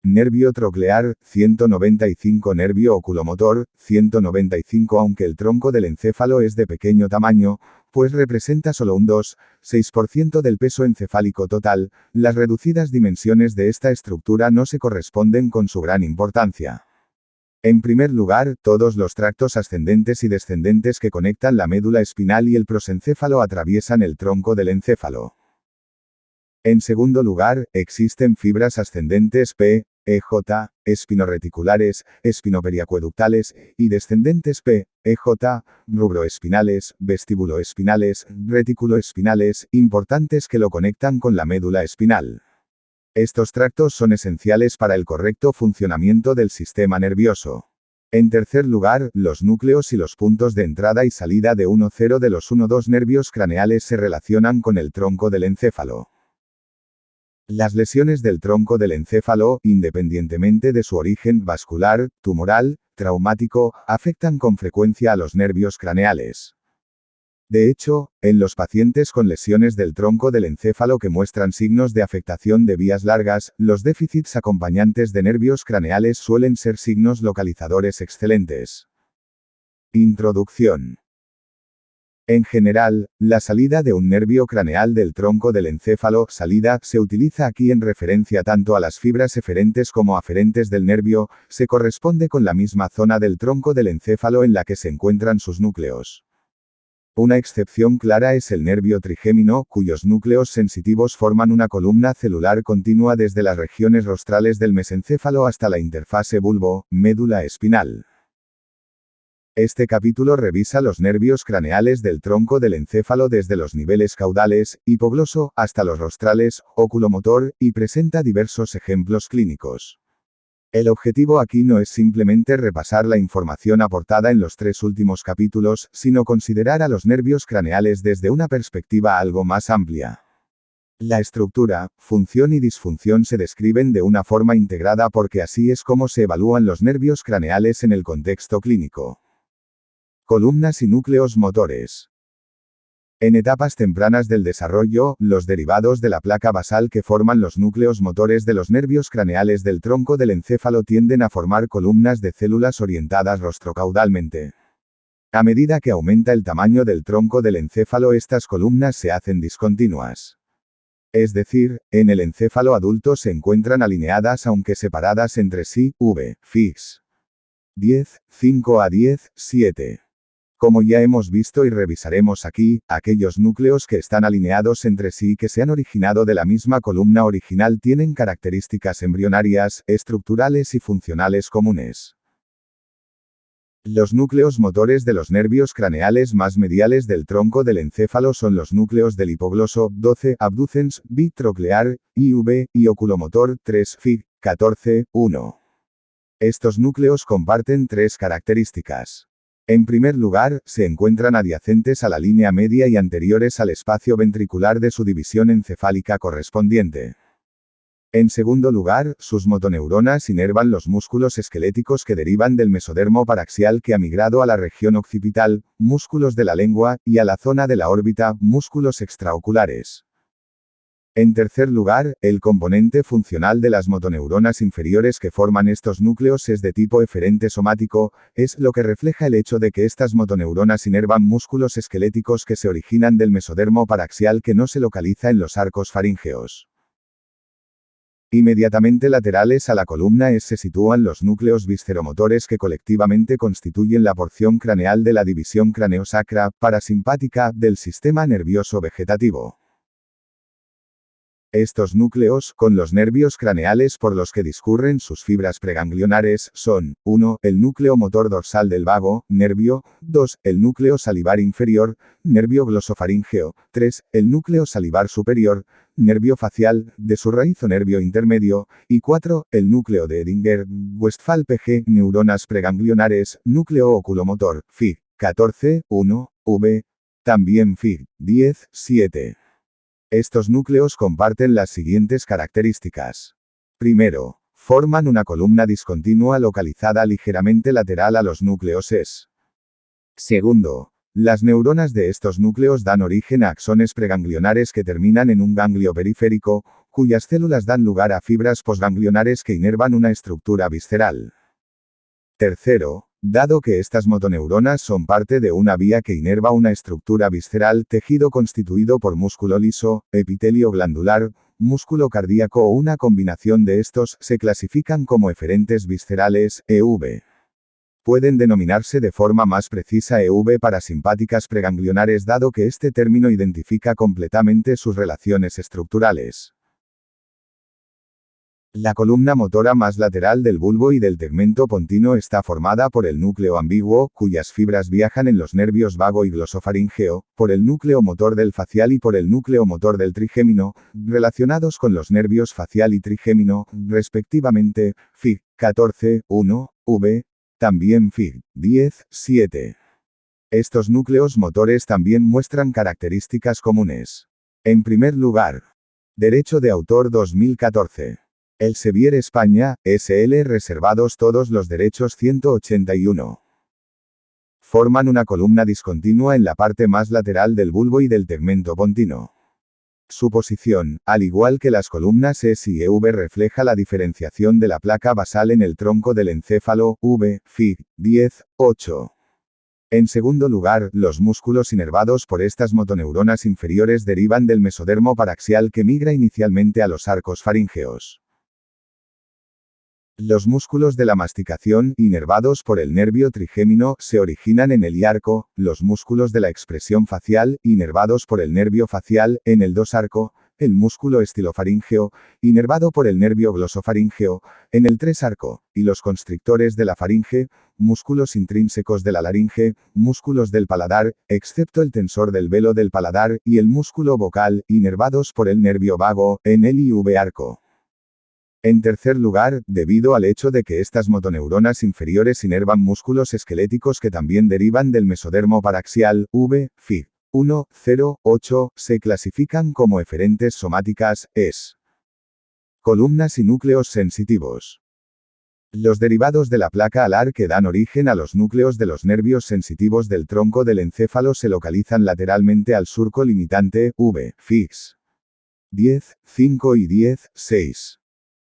nervio troclear, 195 nervio oculomotor, 195 aunque el tronco del encéfalo es de pequeño tamaño, pues representa solo un 2,6% del peso encefálico total, las reducidas dimensiones de esta estructura no se corresponden con su gran importancia. En primer lugar, todos los tractos ascendentes y descendentes que conectan la médula espinal y el prosencéfalo atraviesan el tronco del encéfalo. En segundo lugar, existen fibras ascendentes P, EJ, espinoreticulares, espinoperiacueductales, y descendentes P, EJ, rubroespinales, vestibuloespinales, reticuloespinales, importantes que lo conectan con la médula espinal. Estos tractos son esenciales para el correcto funcionamiento del sistema nervioso. En tercer lugar, los núcleos y los puntos de entrada y salida de 1,0 de los 1,2 nervios craneales se relacionan con el tronco del encéfalo. Las lesiones del tronco del encéfalo, independientemente de su origen vascular, tumoral, traumático, afectan con frecuencia a los nervios craneales. De hecho, en los pacientes con lesiones del tronco del encéfalo que muestran signos de afectación de vías largas, los déficits acompañantes de nervios craneales suelen ser signos localizadores excelentes. Introducción. En general, la salida de un nervio craneal del tronco del encéfalo, salida, se utiliza aquí en referencia tanto a las fibras eferentes como aferentes del nervio, se corresponde con la misma zona del tronco del encéfalo en la que se encuentran sus núcleos. Una excepción clara es el nervio trigémino, cuyos núcleos sensitivos forman una columna celular continua desde las regiones rostrales del mesencéfalo hasta la interfase bulbo-médula espinal. Este capítulo revisa los nervios craneales del tronco del encéfalo desde los niveles caudales, hipogloso, hasta los rostrales, oculomotor, y presenta diversos ejemplos clínicos. El objetivo aquí no es simplemente repasar la información aportada en los 3 últimos capítulos, sino considerar a los nervios craneales desde una perspectiva algo más amplia. La estructura, función y disfunción se describen de una forma integrada porque así es como se evalúan los nervios craneales en el contexto clínico. Columnas y núcleos motores. En etapas tempranas del desarrollo, los derivados de la placa basal que forman los núcleos motores de los nervios craneales del tronco del encéfalo tienden a formar columnas de células orientadas rostrocaudalmente. A medida que aumenta el tamaño del tronco del encéfalo, estas columnas se hacen discontinuas. Es decir, en el encéfalo adulto se encuentran alineadas aunque separadas entre sí, v, fix. 10, 5 a 10, 7. Como ya hemos visto y revisaremos aquí, aquellos núcleos que están alineados entre sí y que se han originado de la misma columna original tienen características embrionarias, estructurales y funcionales comunes. Los núcleos motores de los nervios craneales más mediales del tronco del encéfalo son los núcleos del hipogloso, 12, abducens, bitroclear, IV, y oculomotor, 3, fig, 14, 1. Estos núcleos comparten 3 características. En primer lugar, se encuentran adyacentes a la línea media y anteriores al espacio ventricular de su división encefálica correspondiente. En segundo lugar, sus motoneuronas inervan los músculos esqueléticos que derivan del mesodermo paraxial que ha migrado a la región occipital, músculos de la lengua, y a la zona de la órbita, músculos extraoculares. En tercer lugar, el componente funcional de las motoneuronas inferiores que forman estos núcleos es de tipo eferente somático, es lo que refleja el hecho de que estas motoneuronas inervan músculos esqueléticos que se originan del mesodermo paraxial que no se localiza en los arcos faríngeos. Inmediatamente laterales a la columna se sitúan los núcleos visceromotores que colectivamente constituyen la porción craneal de la división craneosacra, parasimpática, del sistema nervioso vegetativo. Estos núcleos, con los nervios craneales por los que discurren sus fibras preganglionares, son, 1, el núcleo motor dorsal del vago, nervio, 2, el núcleo salivar inferior, nervio glosofaríngeo, 3, el núcleo salivar superior, nervio facial, de su raíz o nervio intermedio, y 4, el núcleo de Edinger-Westphal PG, neuronas preganglionares, núcleo oculomotor, Fig. 14, 1, V, también Fig. 10, 7. Estos núcleos comparten las siguientes características. Primero, forman una columna discontinua localizada ligeramente lateral a los núcleos S. Segundo, las neuronas de estos núcleos dan origen a axones preganglionares que terminan en un ganglio periférico, cuyas células dan lugar a fibras posganglionares que inervan una estructura visceral. Tercero, dado que estas motoneuronas son parte de una vía que inerva una estructura visceral, tejido constituido por músculo liso, epitelio glandular, músculo cardíaco o una combinación de estos, se clasifican como eferentes viscerales, EV. Pueden denominarse de forma más precisa EV parasimpáticas preganglionares dado que este término identifica completamente sus relaciones estructurales. La columna motora más lateral del bulbo y del tegmento pontino está formada por el núcleo ambiguo, cuyas fibras viajan en los nervios vago y glosofaríngeo, por el núcleo motor del facial y por el núcleo motor del trigémino, relacionados con los nervios facial y trigémino, respectivamente, Fig. 14, 1, V, también Fig. 10, 7. Estos núcleos motores también muestran características comunes. En primer lugar, derecho de autor 2014. Elsevier España, SL reservados todos los derechos 181. Forman una columna discontinua en la parte más lateral del bulbo y del tegmento pontino. Su posición, al igual que las columnas S y EV, refleja la diferenciación de la placa basal en el tronco del encéfalo, V, Fig. 10, 8. En segundo lugar, los músculos inervados por estas motoneuronas inferiores derivan del mesodermo paraxial que migra inicialmente a los arcos faríngeos. Los músculos de la masticación, inervados por el nervio trigémino, se originan en el iarco, los músculos de la expresión facial, inervados por el nervio facial, en el dosarco, el músculo estilofaríngeo, inervado por el nervio glosofaríngeo, en el tresarco, y los constrictores de la faringe, músculos intrínsecos de la laringe, músculos del paladar, excepto el tensor del velo del paladar, y el músculo vocal, inervados por el nervio vago, en el IV arco. En tercer lugar, debido al hecho de que estas motoneuronas inferiores inervan músculos esqueléticos que también derivan del mesodermo paraxial, V, Fig. 1, 0, 8, se clasifican como eferentes somáticas, ES. Columnas y núcleos sensitivos. Los derivados de la placa alar que dan origen a los núcleos de los nervios sensitivos del tronco del encéfalo se localizan lateralmente al surco limitante, V, Figs. 10, 5 y 10, 6.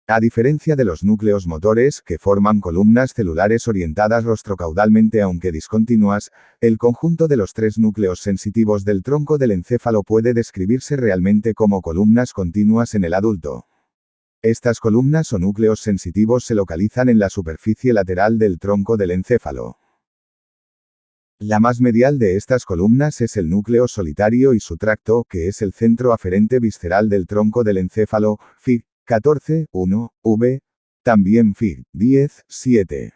A diferencia de los núcleos motores, que forman columnas celulares orientadas rostrocaudalmente aunque discontinuas, el conjunto de los tres núcleos sensitivos del tronco del encéfalo puede describirse realmente como columnas continuas en el adulto. Estas columnas o núcleos sensitivos se localizan en la superficie lateral del tronco del encéfalo. La más medial de estas columnas es el núcleo solitario y su tracto, que es el centro aferente visceral del tronco del encéfalo, Fig. 14, 1, V, también Fig. 10, 7.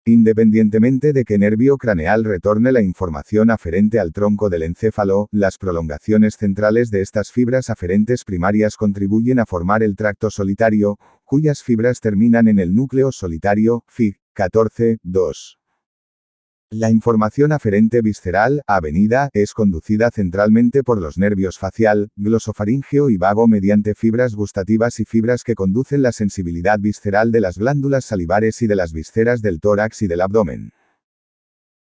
Independientemente de qué nervio craneal retorne la información aferente al tronco del encéfalo, las prolongaciones centrales de estas fibras aferentes primarias contribuyen a formar el tracto solitario, cuyas fibras terminan en el núcleo solitario, Fig. 14, 2. La información aferente visceral, avenida, es conducida centralmente por los nervios facial, glosofaríngeo y vago mediante fibras gustativas y fibras que conducen la sensibilidad visceral de las glándulas salivares y de las vísceras del tórax y del abdomen.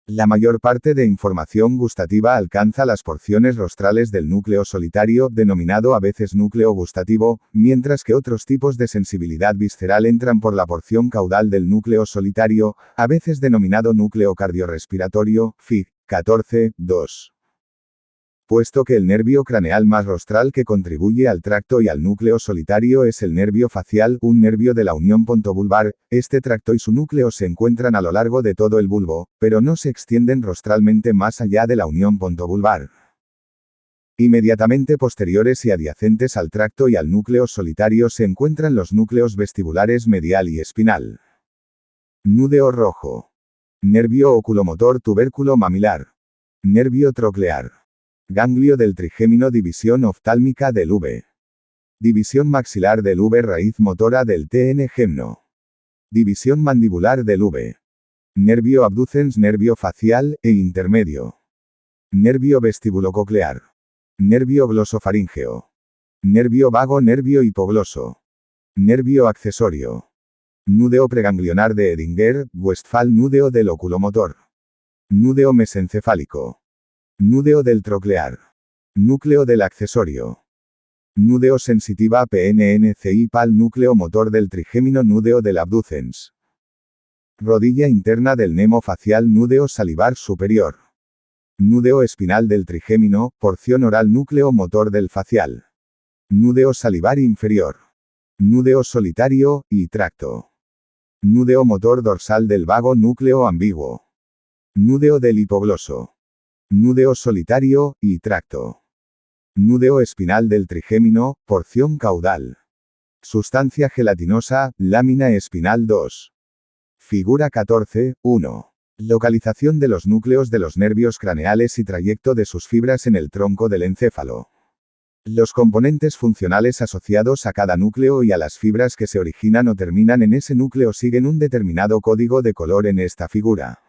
La mayor parte de información gustativa alcanza las porciones rostrales del núcleo solitario, denominado a veces núcleo gustativo, mientras que otros tipos de sensibilidad visceral entran por la porción caudal del núcleo solitario, a veces denominado núcleo cardiorrespiratorio, Fig. 14, 2. Puesto que el nervio craneal más rostral que contribuye al tracto y al núcleo solitario es el nervio facial, un nervio de la unión pontobulbar, este tracto y su núcleo se encuentran a lo largo de todo el bulbo, pero no se extienden rostralmente más allá de la unión pontobulbar. Inmediatamente posteriores y adyacentes al tracto y al núcleo solitario se encuentran los núcleos vestibulares medial y espinal. Núdeo rojo. Nervio oculomotor tubérculo mamilar. Nervio troclear. Ganglio del trigémino. División oftálmica del V. División maxilar del V. Raíz motora del TN gemno. División mandibular del V. Nervio abducens. Nervio facial e intermedio. Nervio vestibulococlear. Nervio glosofaríngeo. Nervio vago. Nervio hipogloso. Nervio accesorio. Núdeo preganglionar de Edinger, Westphal. Núdeo del oculomotor. Núdeo mesencefálico. Núdeo del troclear. Núcleo del accesorio. Núdeo sensitiva PNNCI PAL núcleo motor del trigémino núdeo del abducens. Rodilla interna del nemo facial núdeo salivar superior. Núdeo espinal del trigémino, porción oral núcleo motor del facial. Núdeo salivar inferior. Núdeo solitario, y tracto. Núdeo motor dorsal del vago núcleo ambiguo. Núdeo del hipogloso. Núdeo solitario, y tracto. Núdeo espinal del trigémino, porción caudal. Sustancia gelatinosa, lámina espinal 2. Figura 14, 1. Localización de los núcleos de los nervios craneales y trayecto de sus fibras en el tronco del encéfalo. Los componentes funcionales asociados a cada núcleo y a las fibras que se originan o terminan en ese núcleo siguen un determinado código de color en esta figura.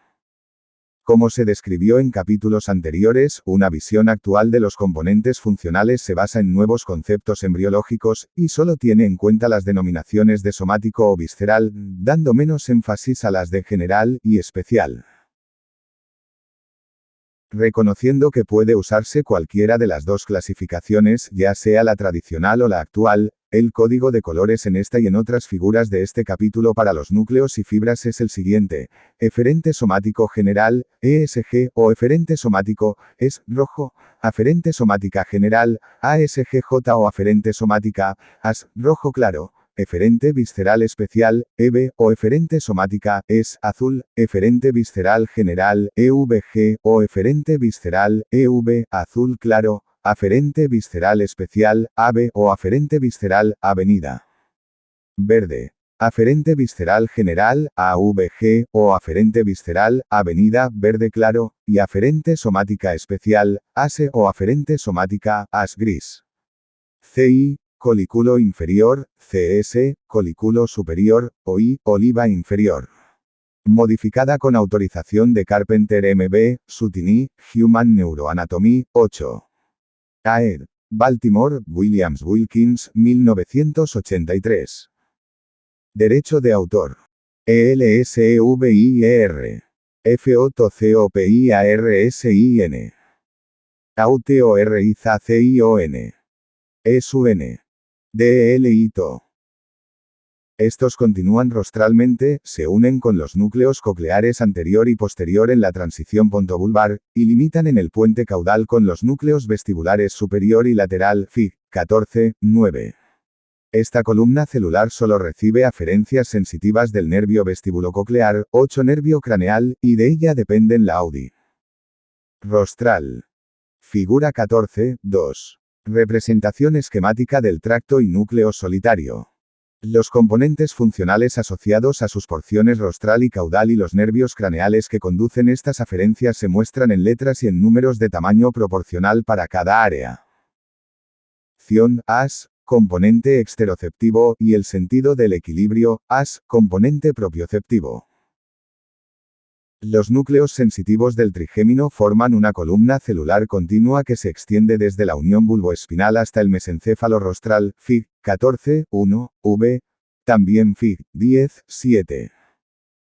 Como se describió en capítulos anteriores, una visión actual de los componentes funcionales se basa en nuevos conceptos embriológicos, y solo tiene en cuenta las denominaciones de somático o visceral, dando menos énfasis a las de general y especial. Reconociendo que puede usarse cualquiera de las dos clasificaciones, ya sea la tradicional o la actual, el código de colores en esta y en otras figuras de este capítulo para los núcleos y fibras es el siguiente: eferente somático general, ESG, o eferente somático, es rojo; aferente somática general, ASGJ, o aferente somática, AS, rojo claro; eferente visceral especial, EV, o eferente somática, es azul; eferente visceral general, EVG, o eferente visceral, EV, azul claro; aferente visceral especial, AVE, o aferente visceral, avenida, verde; aferente visceral general, AVG, o aferente visceral, avenida, verde claro; y aferente somática especial, ASE, o aferente somática, AS gris. CI, colículo inferior; CS, colículo superior; OI, oliva inferior. Modificada con autorización de Carpenter MB, Sutini, Human Neuroanatomy, 8. Aed. Baltimore, Williams Wilkins, 1983. Derecho de autor. ELSEVIER. FOTCOPIARSIN. AUTORIZACION. ESUN. DELITO. Estos continúan rostralmente, se unen con los núcleos cocleares anterior y posterior en la transición pontovulvar, y limitan en el puente caudal con los núcleos vestibulares superior y lateral, Fig. 14, 9. Esta columna celular solo recibe aferencias sensitivas del nervio vestibulococlear, 8 nervio craneal, y de ella dependen la AUDI. Rostral. Figura 14, 2. Representación esquemática del tracto y núcleo solitario. Los componentes funcionales asociados a sus porciones rostral y caudal y los nervios craneales que conducen estas aferencias se muestran en letras y en números de tamaño proporcional para cada área. AS, componente exteroceptivo, y el sentido del equilibrio, AS, componente propioceptivo. Los núcleos sensitivos del trigémino forman una columna celular continua que se extiende desde la unión bulboespinal hasta el mesencéfalo rostral, Fig. 14, 1, V. También Fig. 10, 7.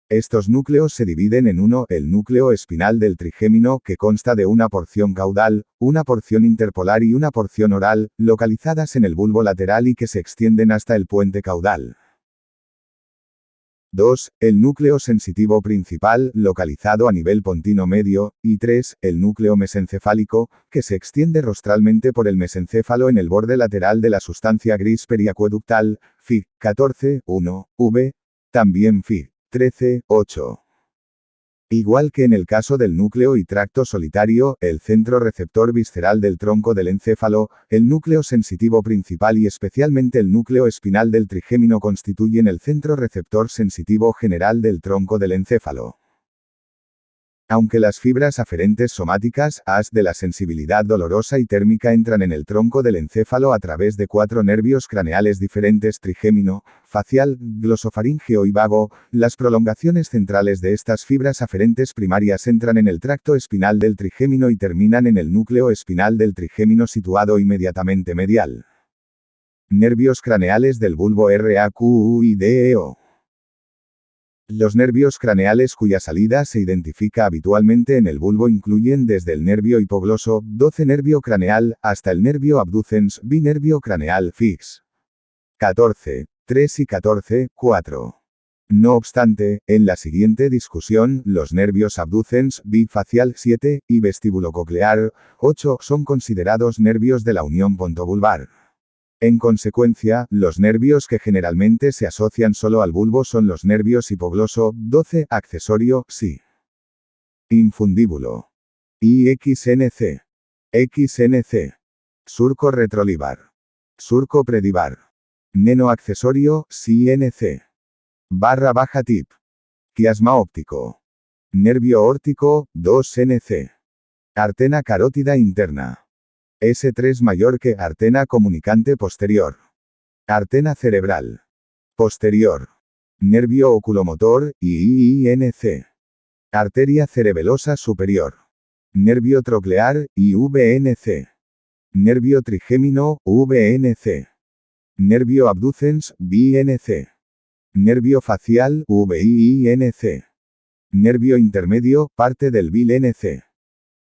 Estos núcleos se dividen en uno, el núcleo espinal del trigémino, que consta de una porción caudal, una porción interpolar y una porción oral, localizadas en el bulbo lateral y que se extienden hasta el puente caudal. 2. El núcleo sensitivo principal, localizado a nivel pontino medio, y 3. El núcleo mesencefálico, que se extiende rostralmente por el mesencéfalo en el borde lateral de la sustancia gris periacueductal, Fig. 14, 1, V. También Fig. 13, 8. Igual que en el caso del núcleo y tracto solitario, el centro receptor visceral del tronco del encéfalo, el núcleo sensitivo principal y especialmente el núcleo espinal del trigémino constituyen el centro receptor sensitivo general del tronco del encéfalo. Aunque las fibras aferentes somáticas, AS de la sensibilidad dolorosa y térmica entran en el tronco del encéfalo a través de 4 nervios craneales diferentes: trigémino, facial, glosofaríngeo y vago, las prolongaciones centrales de estas fibras aferentes primarias entran en el tracto espinal del trigémino y terminan en el núcleo espinal del trigémino situado inmediatamente medial. Nervios craneales del bulbo RAQUIDEO. Los nervios craneales cuya salida se identifica habitualmente en el bulbo incluyen desde el nervio hipogloso, 12 nervio craneal, hasta el nervio abducens, binervio craneal fix. 14. 3 y 14, 4. No obstante, en la siguiente discusión, los nervios abducens, bifacial 7, y vestíbulo-coclear, 8, son considerados nervios de la unión pontobulbar. En consecuencia, los nervios que generalmente se asocian solo al bulbo son los nervios hipogloso, 12, accesorio, sí. Infundíbulo. IXNC. XNC. Surco retrolivar. Surco predivar. Neno accesorio, CNC. Barra baja tip. Quiasma óptico. Nervio órtico, 2NC. Artena carótida interna. S3 mayor que artena comunicante posterior. Artena cerebral. Posterior. Nervio oculomotor, IINC. Arteria cerebelosa superior. Nervio troclear, IVNC. Nervio trigémino, VNC. Nervio abducens, BNC. Nervio facial, VIINC. Nervio intermedio, parte del BILNC.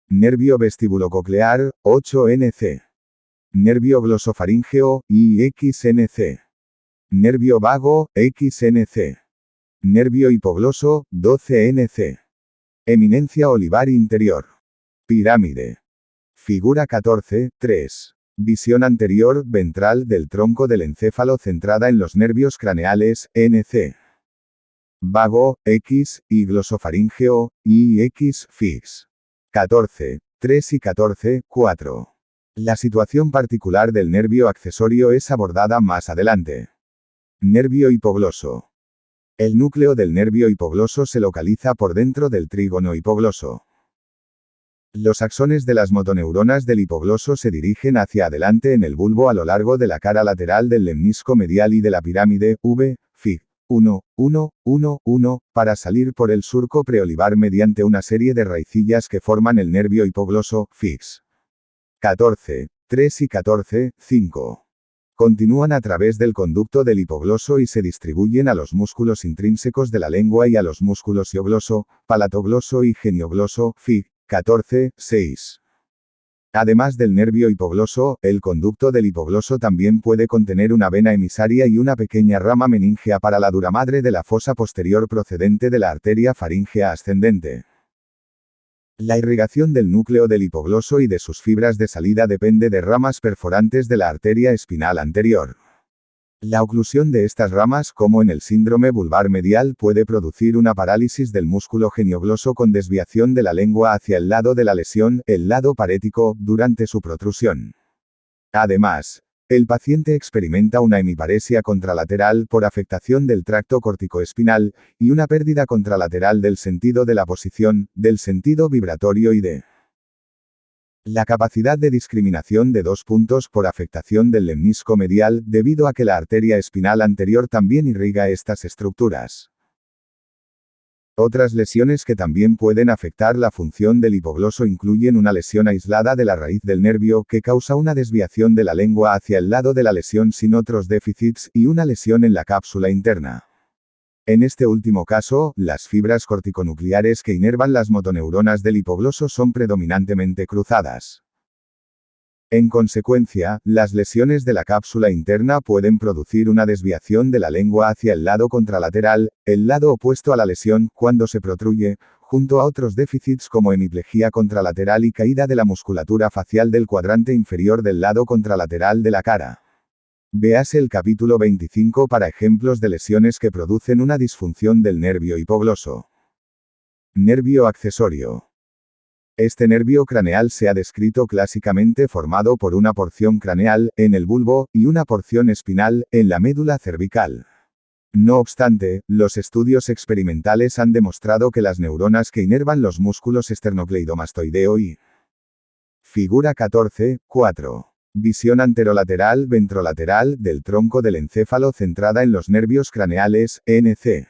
Nervio vestíbulo-coclear, 8NC. Nervio glosofaríngeo, IXNC. Nervio vago, XNC. Nervio hipogloso, 12NC. Eminencia olivar interior. Pirámide. Figura 14, 3. Visión anterior, ventral del tronco del encéfalo centrada en los nervios craneales, NC. Vago, X, y glosofaríngeo, IX fix. 14, 3 y 14, 4. La situación particular del nervio accesorio es abordada más adelante. Nervio hipogloso. El núcleo del nervio hipogloso se localiza por dentro del trígono hipogloso. Los axones de las motoneuronas del hipogloso se dirigen hacia adelante en el bulbo a lo largo de la cara lateral del lemnisco medial y de la pirámide, V, Fig. 1, 1, 1, 1, para salir por el surco preolivar mediante una serie de raicillas que forman el nervio hipogloso, fix. 14, 3 y 14, 5. Continúan a través del conducto del hipogloso y se distribuyen a los músculos intrínsecos de la lengua y a los músculos hiogloso, palatogloso y geniogloso, Fig. 14, 6. Además del nervio hipogloso, el conducto del hipogloso también puede contener una vena emisaria y una pequeña rama meningea para la duramadre de la fosa posterior procedente de la arteria faríngea ascendente. La irrigación del núcleo del hipogloso y de sus fibras de salida depende de ramas perforantes de la arteria espinal anterior. La oclusión de estas ramas, como en el síndrome vulvar medial, puede producir una parálisis del músculo geniogloso con desviación de la lengua hacia el lado de la lesión, el lado parético, durante su protrusión. Además, el paciente experimenta una hemiparesia contralateral por afectación del tracto corticoespinal, y una pérdida contralateral del sentido de la posición, del sentido vibratorio y de la capacidad de discriminación de 2 puntos por afectación del lemnisco medial, debido a que la arteria espinal anterior también irriga estas estructuras. Otras lesiones que también pueden afectar la función del hipogloso incluyen una lesión aislada de la raíz del nervio que causa una desviación de la lengua hacia el lado de la lesión sin otros déficits y una lesión en la cápsula interna. En este último caso, las fibras corticonucleares que inervan las motoneuronas del hipogloso son predominantemente cruzadas. En consecuencia, las lesiones de la cápsula interna pueden producir una desviación de la lengua hacia el lado contralateral, el lado opuesto a la lesión, cuando se protruye, junto a otros déficits como hemiplegia contralateral y caída de la musculatura facial del cuadrante inferior del lado contralateral de la cara. Véase el capítulo 25 para ejemplos de lesiones que producen una disfunción del nervio hipogloso. Nervio accesorio. Este nervio craneal se ha descrito clásicamente formado por una porción craneal, en el bulbo, y una porción espinal, en la médula cervical. No obstante, los estudios experimentales han demostrado que las neuronas que inervan los músculos esternocleidomastoideo y figura 14, 4. Visión anterolateral ventrolateral del tronco del encéfalo centrada en los nervios craneales, NC.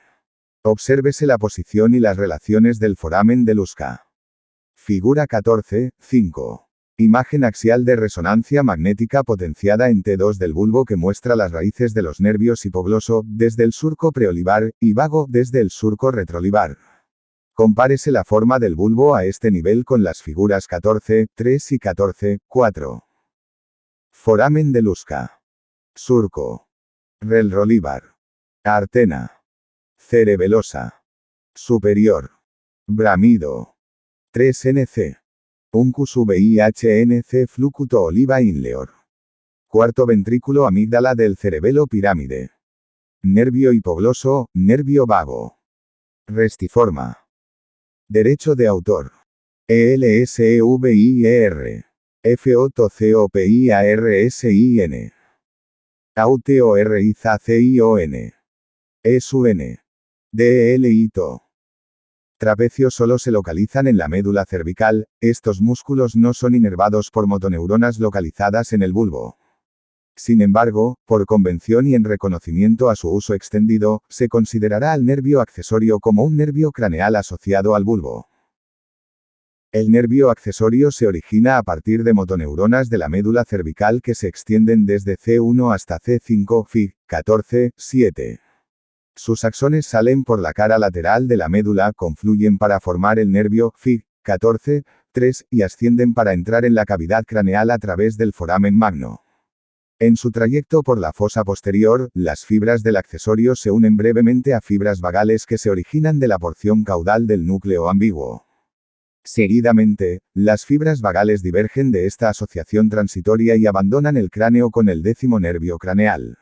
Obsérvese la posición y las relaciones del foramen de Luska. Figura 14, 5. Imagen axial de resonancia magnética potenciada en T2 del bulbo que muestra las raíces de los nervios hipogloso, desde el surco preolivar, y vago, desde el surco retroolivar. Compárese la forma del bulbo a este nivel con las figuras 14.3 y 14.4. Foramen de Lusca. Surco. Relrolivar. Artena. Cerebelosa. Superior. Bramido. 3NC. Uncus VIHNC Flucuto Oliva Inleor. Cuarto ventrículo amígdala del cerebelo pirámide. Nervio hipogloso, nervio vago. Restiforma. Derecho de autor. ELSEVIER. FOTCOPIARSIN. AUTORIZACION. ESUN. DELITO. Trapecio solo se localizan en la médula cervical, estos músculos no son inervados por motoneuronas localizadas en el bulbo. Sin embargo, por convención y en reconocimiento a su uso extendido, se considerará al nervio accesorio como un nervio craneal asociado al bulbo. El nervio accesorio se origina a partir de motoneuronas de la médula cervical que se extienden desde C1 hasta C5, Fig. 14.7. Sus axones salen por la cara lateral de la médula, confluyen para formar el nervio, Fig. 14.3, y ascienden para entrar en la cavidad craneal a través del foramen magno. En su trayecto por la fosa posterior, las fibras del accesorio se unen brevemente a fibras vagales que se originan de la porción caudal del núcleo ambiguo. Seguidamente, las fibras vagales divergen de esta asociación transitoria y abandonan el cráneo con el 10º nervio craneal.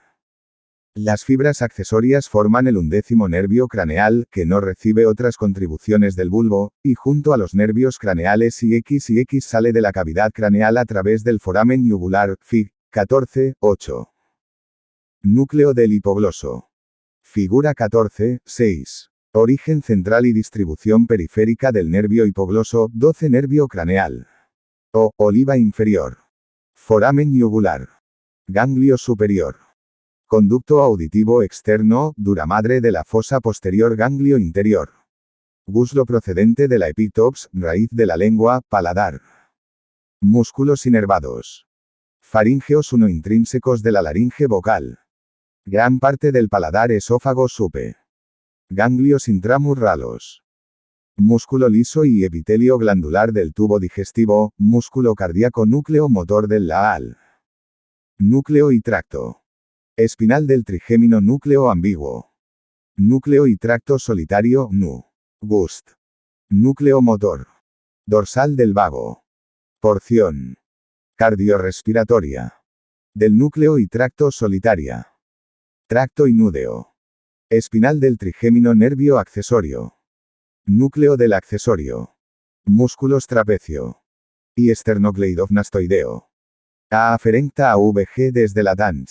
Las fibras accesorias forman el 11º nervio craneal, que no recibe otras contribuciones del bulbo, y junto a los nervios craneales y X sale de la cavidad craneal a través del foramen yugular, Fig. 14.8. Núcleo del hipogloso. Figura 14.6. Origen central y distribución periférica del nervio hipogloso, 12 nervio craneal. Oliva inferior. Foramen yugular. Ganglio superior. Conducto auditivo externo, duramadre de la fosa posterior, ganglio interior. Guslo procedente de la epítops, raíz de la lengua, paladar. Músculos inervados. Faríngeos intrínsecos de la laringe vocal. Gran parte del paladar, esófago, supe. Ganglios intramurralos. Músculo liso y epitelio glandular del tubo digestivo, músculo cardíaco, núcleo motor del laal. Núcleo y tracto. Espinal del trigémino, núcleo ambiguo. Núcleo y tracto solitario, NU. Gust. Núcleo motor. Dorsal del vago. Porción cardiorrespiratoria. Del núcleo y tracto solitaria. Tracto inúdeo. Espinal del trigémino, nervio accesorio. Núcleo del accesorio. Músculos trapecio. Y esternocleidomastoideo. Aferencta AVG desde la tanch.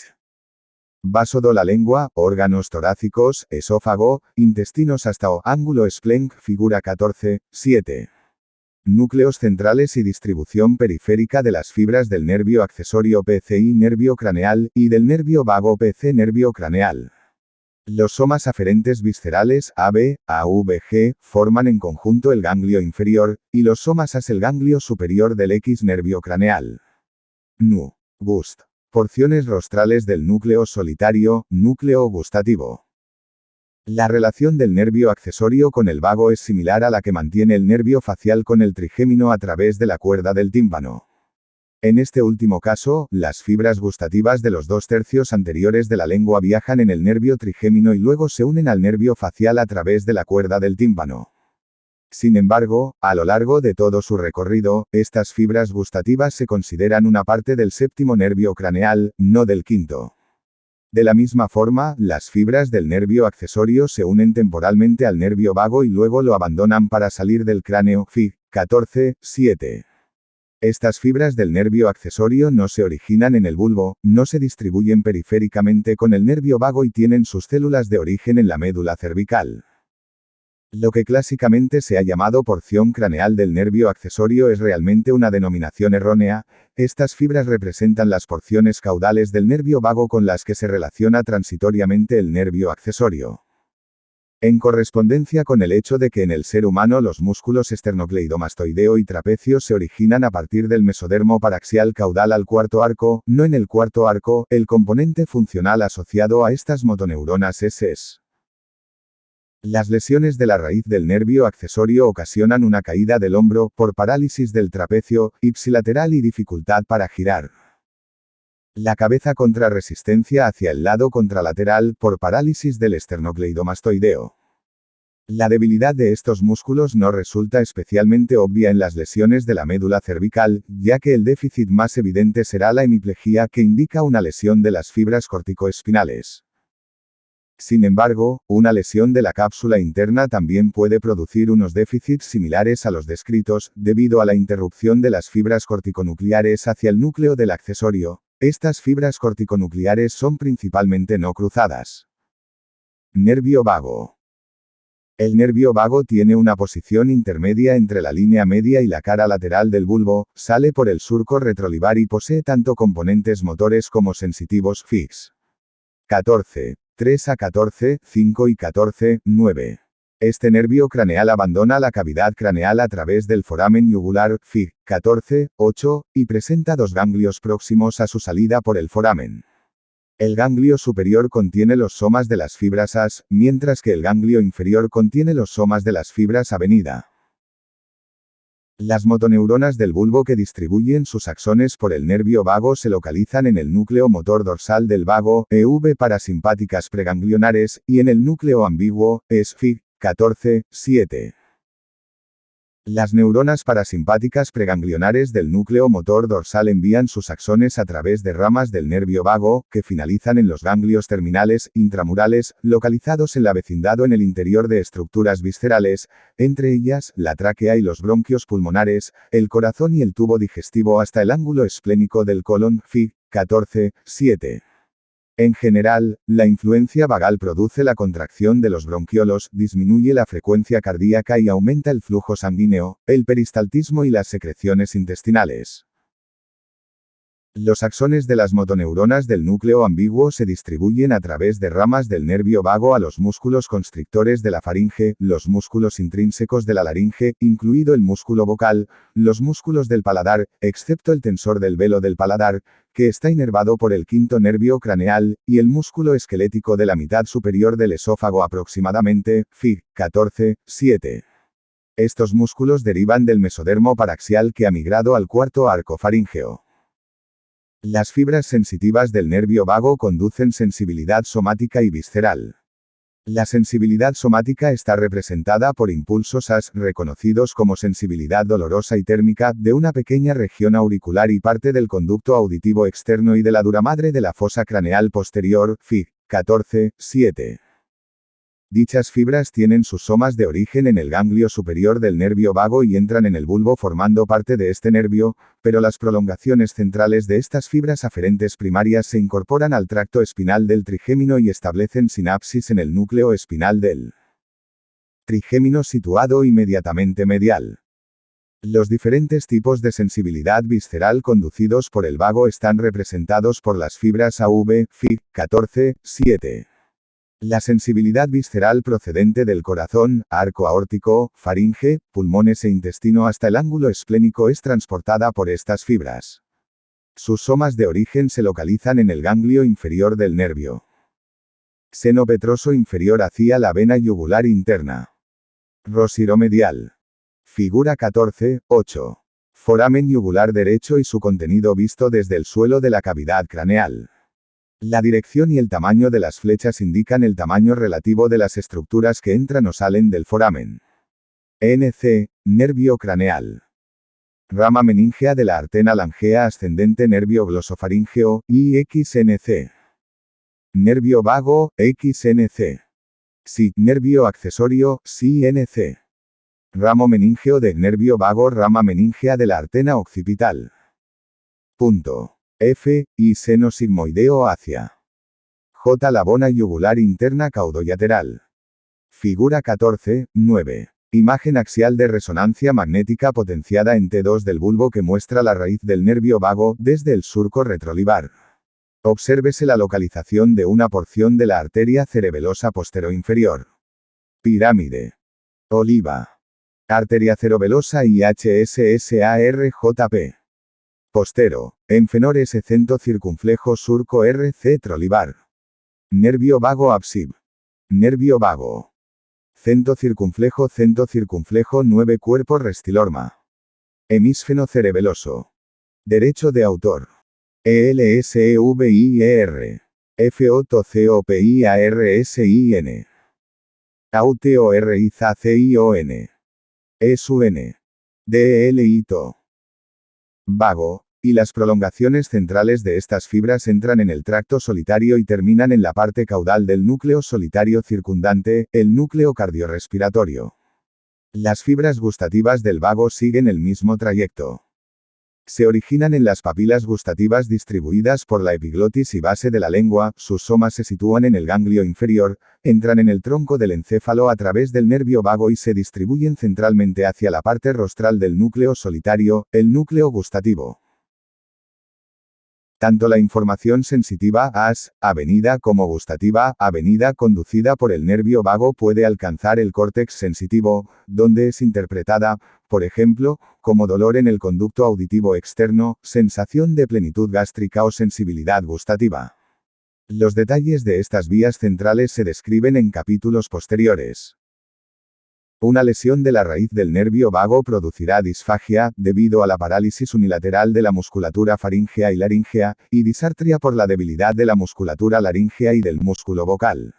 Vaso de la lengua, órganos torácicos, esófago, intestinos hasta ángulo Splenk, figura 14.7. Núcleos centrales y distribución periférica de las fibras del nervio accesorio PCI, nervio craneal, y del nervio vago PC, nervio craneal. Los somas aferentes viscerales, AB, AVG, forman en conjunto el ganglio inferior, y los somas AS el ganglio superior del X nervio craneal. NU. Gust. Porciones rostrales del núcleo solitario, núcleo gustativo. La relación del nervio accesorio con el vago es similar a la que mantiene el nervio facial con el trigémino a través de la cuerda del tímpano. En este último caso, las fibras gustativas de los 2/3 anteriores de la lengua viajan en el nervio trigémino y luego se unen al nervio facial a través de la cuerda del tímpano. Sin embargo, a lo largo de todo su recorrido, estas fibras gustativas se consideran una parte del 7º nervio craneal, no del 5º. De la misma forma, las fibras del nervio accesorio se unen temporalmente al nervio vago y luego lo abandonan para salir del cráneo, Fig. 14.7. Estas fibras del nervio accesorio no se originan en el bulbo, no se distribuyen periféricamente con el nervio vago y tienen sus células de origen en la médula cervical. Lo que clásicamente se ha llamado porción craneal del nervio accesorio es realmente una denominación errónea. Estas fibras representan las porciones caudales del nervio vago con las que se relaciona transitoriamente el nervio accesorio. En correspondencia con el hecho de que en el ser humano los músculos esternocleidomastoideo y trapecio se originan a partir del mesodermo paraxial caudal al cuarto arco, no en el cuarto arco, el componente funcional asociado a estas motoneuronas es. Las lesiones de la raíz del nervio accesorio ocasionan una caída del hombro, por parálisis del trapecio, ipsilateral y dificultad para girar. La cabeza contra resistencia hacia el lado contralateral, por parálisis del esternocleidomastoideo. La debilidad de estos músculos no resulta especialmente obvia en las lesiones de la médula cervical, ya que el déficit más evidente será la hemiplegia que indica una lesión de las fibras corticoespinales. Sin embargo, una lesión de la cápsula interna también puede producir unos déficits similares a los descritos, debido a la interrupción de las fibras corticonucleares hacia el núcleo del accesorio. Estas fibras corticonucleares son principalmente no cruzadas. Nervio vago. El nervio vago tiene una posición intermedia entre la línea media y la cara lateral del bulbo, sale por el surco retrolivar y posee tanto componentes motores como sensitivos fix. 14. 3 a 14, 5 y 14, 9. Este nervio craneal abandona la cavidad craneal a través del foramen yugular, Fig. 14, 8, y presenta dos ganglios próximos a su salida por el foramen. El ganglio superior contiene los somas de las fibras AS, mientras que el ganglio inferior contiene los somas de las fibras avenida. Las motoneuronas del bulbo que distribuyen sus axones por el nervio vago se localizan en el núcleo motor dorsal del vago, EV parasimpáticas preganglionares, y en el núcleo ambiguo, es Fig. 14, 7. Las neuronas parasimpáticas preganglionares del núcleo motor dorsal envían sus axones a través de ramas del nervio vago, que finalizan en los ganglios terminales, intramurales, localizados en la vecindad o en el interior de estructuras viscerales, entre ellas, la tráquea y los bronquios pulmonares, el corazón y el tubo digestivo hasta el ángulo esplénico del colon, Fig. 14, 7. En general, la influencia vagal produce la contracción de los bronquiolos, disminuye la frecuencia cardíaca y aumenta el flujo sanguíneo, el peristaltismo y las secreciones intestinales. Los axones de las motoneuronas del núcleo ambiguo se distribuyen a través de ramas del nervio vago a los músculos constrictores de la faringe, los músculos intrínsecos de la laringe, incluido el músculo vocal, los músculos del paladar, excepto el tensor del velo del paladar, que está inervado por el quinto nervio craneal, y el músculo esquelético de la mitad superior del esófago aproximadamente, Fig. 14, 7. Estos músculos derivan del mesodermo paraxial que ha migrado al cuarto arco faríngeo. Las fibras sensitivas del nervio vago conducen sensibilidad somática y visceral. La sensibilidad somática está representada por impulsos AS, reconocidos como sensibilidad dolorosa y térmica, de una pequeña región auricular y parte del conducto auditivo externo y de la duramadre de la fosa craneal posterior, Fig. 14, 7. Dichas fibras tienen sus somas de origen en el ganglio superior del nervio vago y entran en el bulbo formando parte de este nervio, pero las prolongaciones centrales de estas fibras aferentes primarias se incorporan al tracto espinal del trigémino y establecen sinapsis en el núcleo espinal del trigémino situado inmediatamente medial. Los diferentes tipos de sensibilidad visceral conducidos por el vago están representados por las fibras AV, Fig. 14, 7. La sensibilidad visceral procedente del corazón, arco aórtico, faringe, pulmones e intestino hasta el ángulo esplénico es transportada por estas fibras. Sus somas de origen se localizan en el ganglio inferior del nervio seno petroso inferior hacia la vena yugular interna. Rosiromedial. Figura 14, 8. Foramen yugular derecho y su contenido visto desde el suelo de la cavidad craneal. La dirección y el tamaño de las flechas indican el tamaño relativo de las estructuras que entran o salen del foramen. NC, nervio craneal. Rama meningea de la artena langea ascendente nervio glosofaríngeo, IXNC. Nervio vago, XNC. Sí, nervio accesorio, CNC. Ramo meningeo de nervio vago, rama meningea de la artena occipital. Punto. F, y seno sigmoideo hacia. J. Labona yugular interna caudoyateral. Figura 14, 9. Imagen axial de resonancia magnética potenciada en T2 del bulbo que muestra la raíz del nervio vago desde el surco retrolivar. Obsérvese la localización de una porción de la arteria cerebelosa posteroinferior. Pirámide. Oliva. Arteria cerovelosa y HSSARJP. Postero. Enfenor S. Cento circunflejo surco RC trolivar. Nervio vago absib. Nervio vago. Cento circunflejo 9 cuerpo restilorma. Hemisfeno cerebeloso. Derecho de autor. ELSEVIER. FOTCOPIARSIN. AUTORIZACION. ESUN. DELITO. Vago. Y las prolongaciones centrales de estas fibras entran en el tracto solitario y terminan en la parte caudal del núcleo solitario circundante, el núcleo cardiorrespiratorio. Las fibras gustativas del vago siguen el mismo trayecto. Se originan en las papilas gustativas distribuidas por la epiglotis y base de la lengua, sus somas se sitúan en el ganglio inferior, entran en el tronco del encéfalo a través del nervio vago y se distribuyen centralmente hacia la parte rostral del núcleo solitario, el núcleo gustativo. Tanto la información sensitiva AS, avenida como gustativa, avenida conducida por el nervio vago puede alcanzar el córtex sensitivo, donde es interpretada, por ejemplo, como dolor en el conducto auditivo externo, sensación de plenitud gástrica o sensibilidad gustativa. Los detalles de estas vías centrales se describen en capítulos posteriores. Una lesión de la raíz del nervio vago producirá disfagia, debido a la parálisis unilateral de la musculatura faríngea y laríngea, y disartria por la debilidad de la musculatura laríngea y del músculo vocal.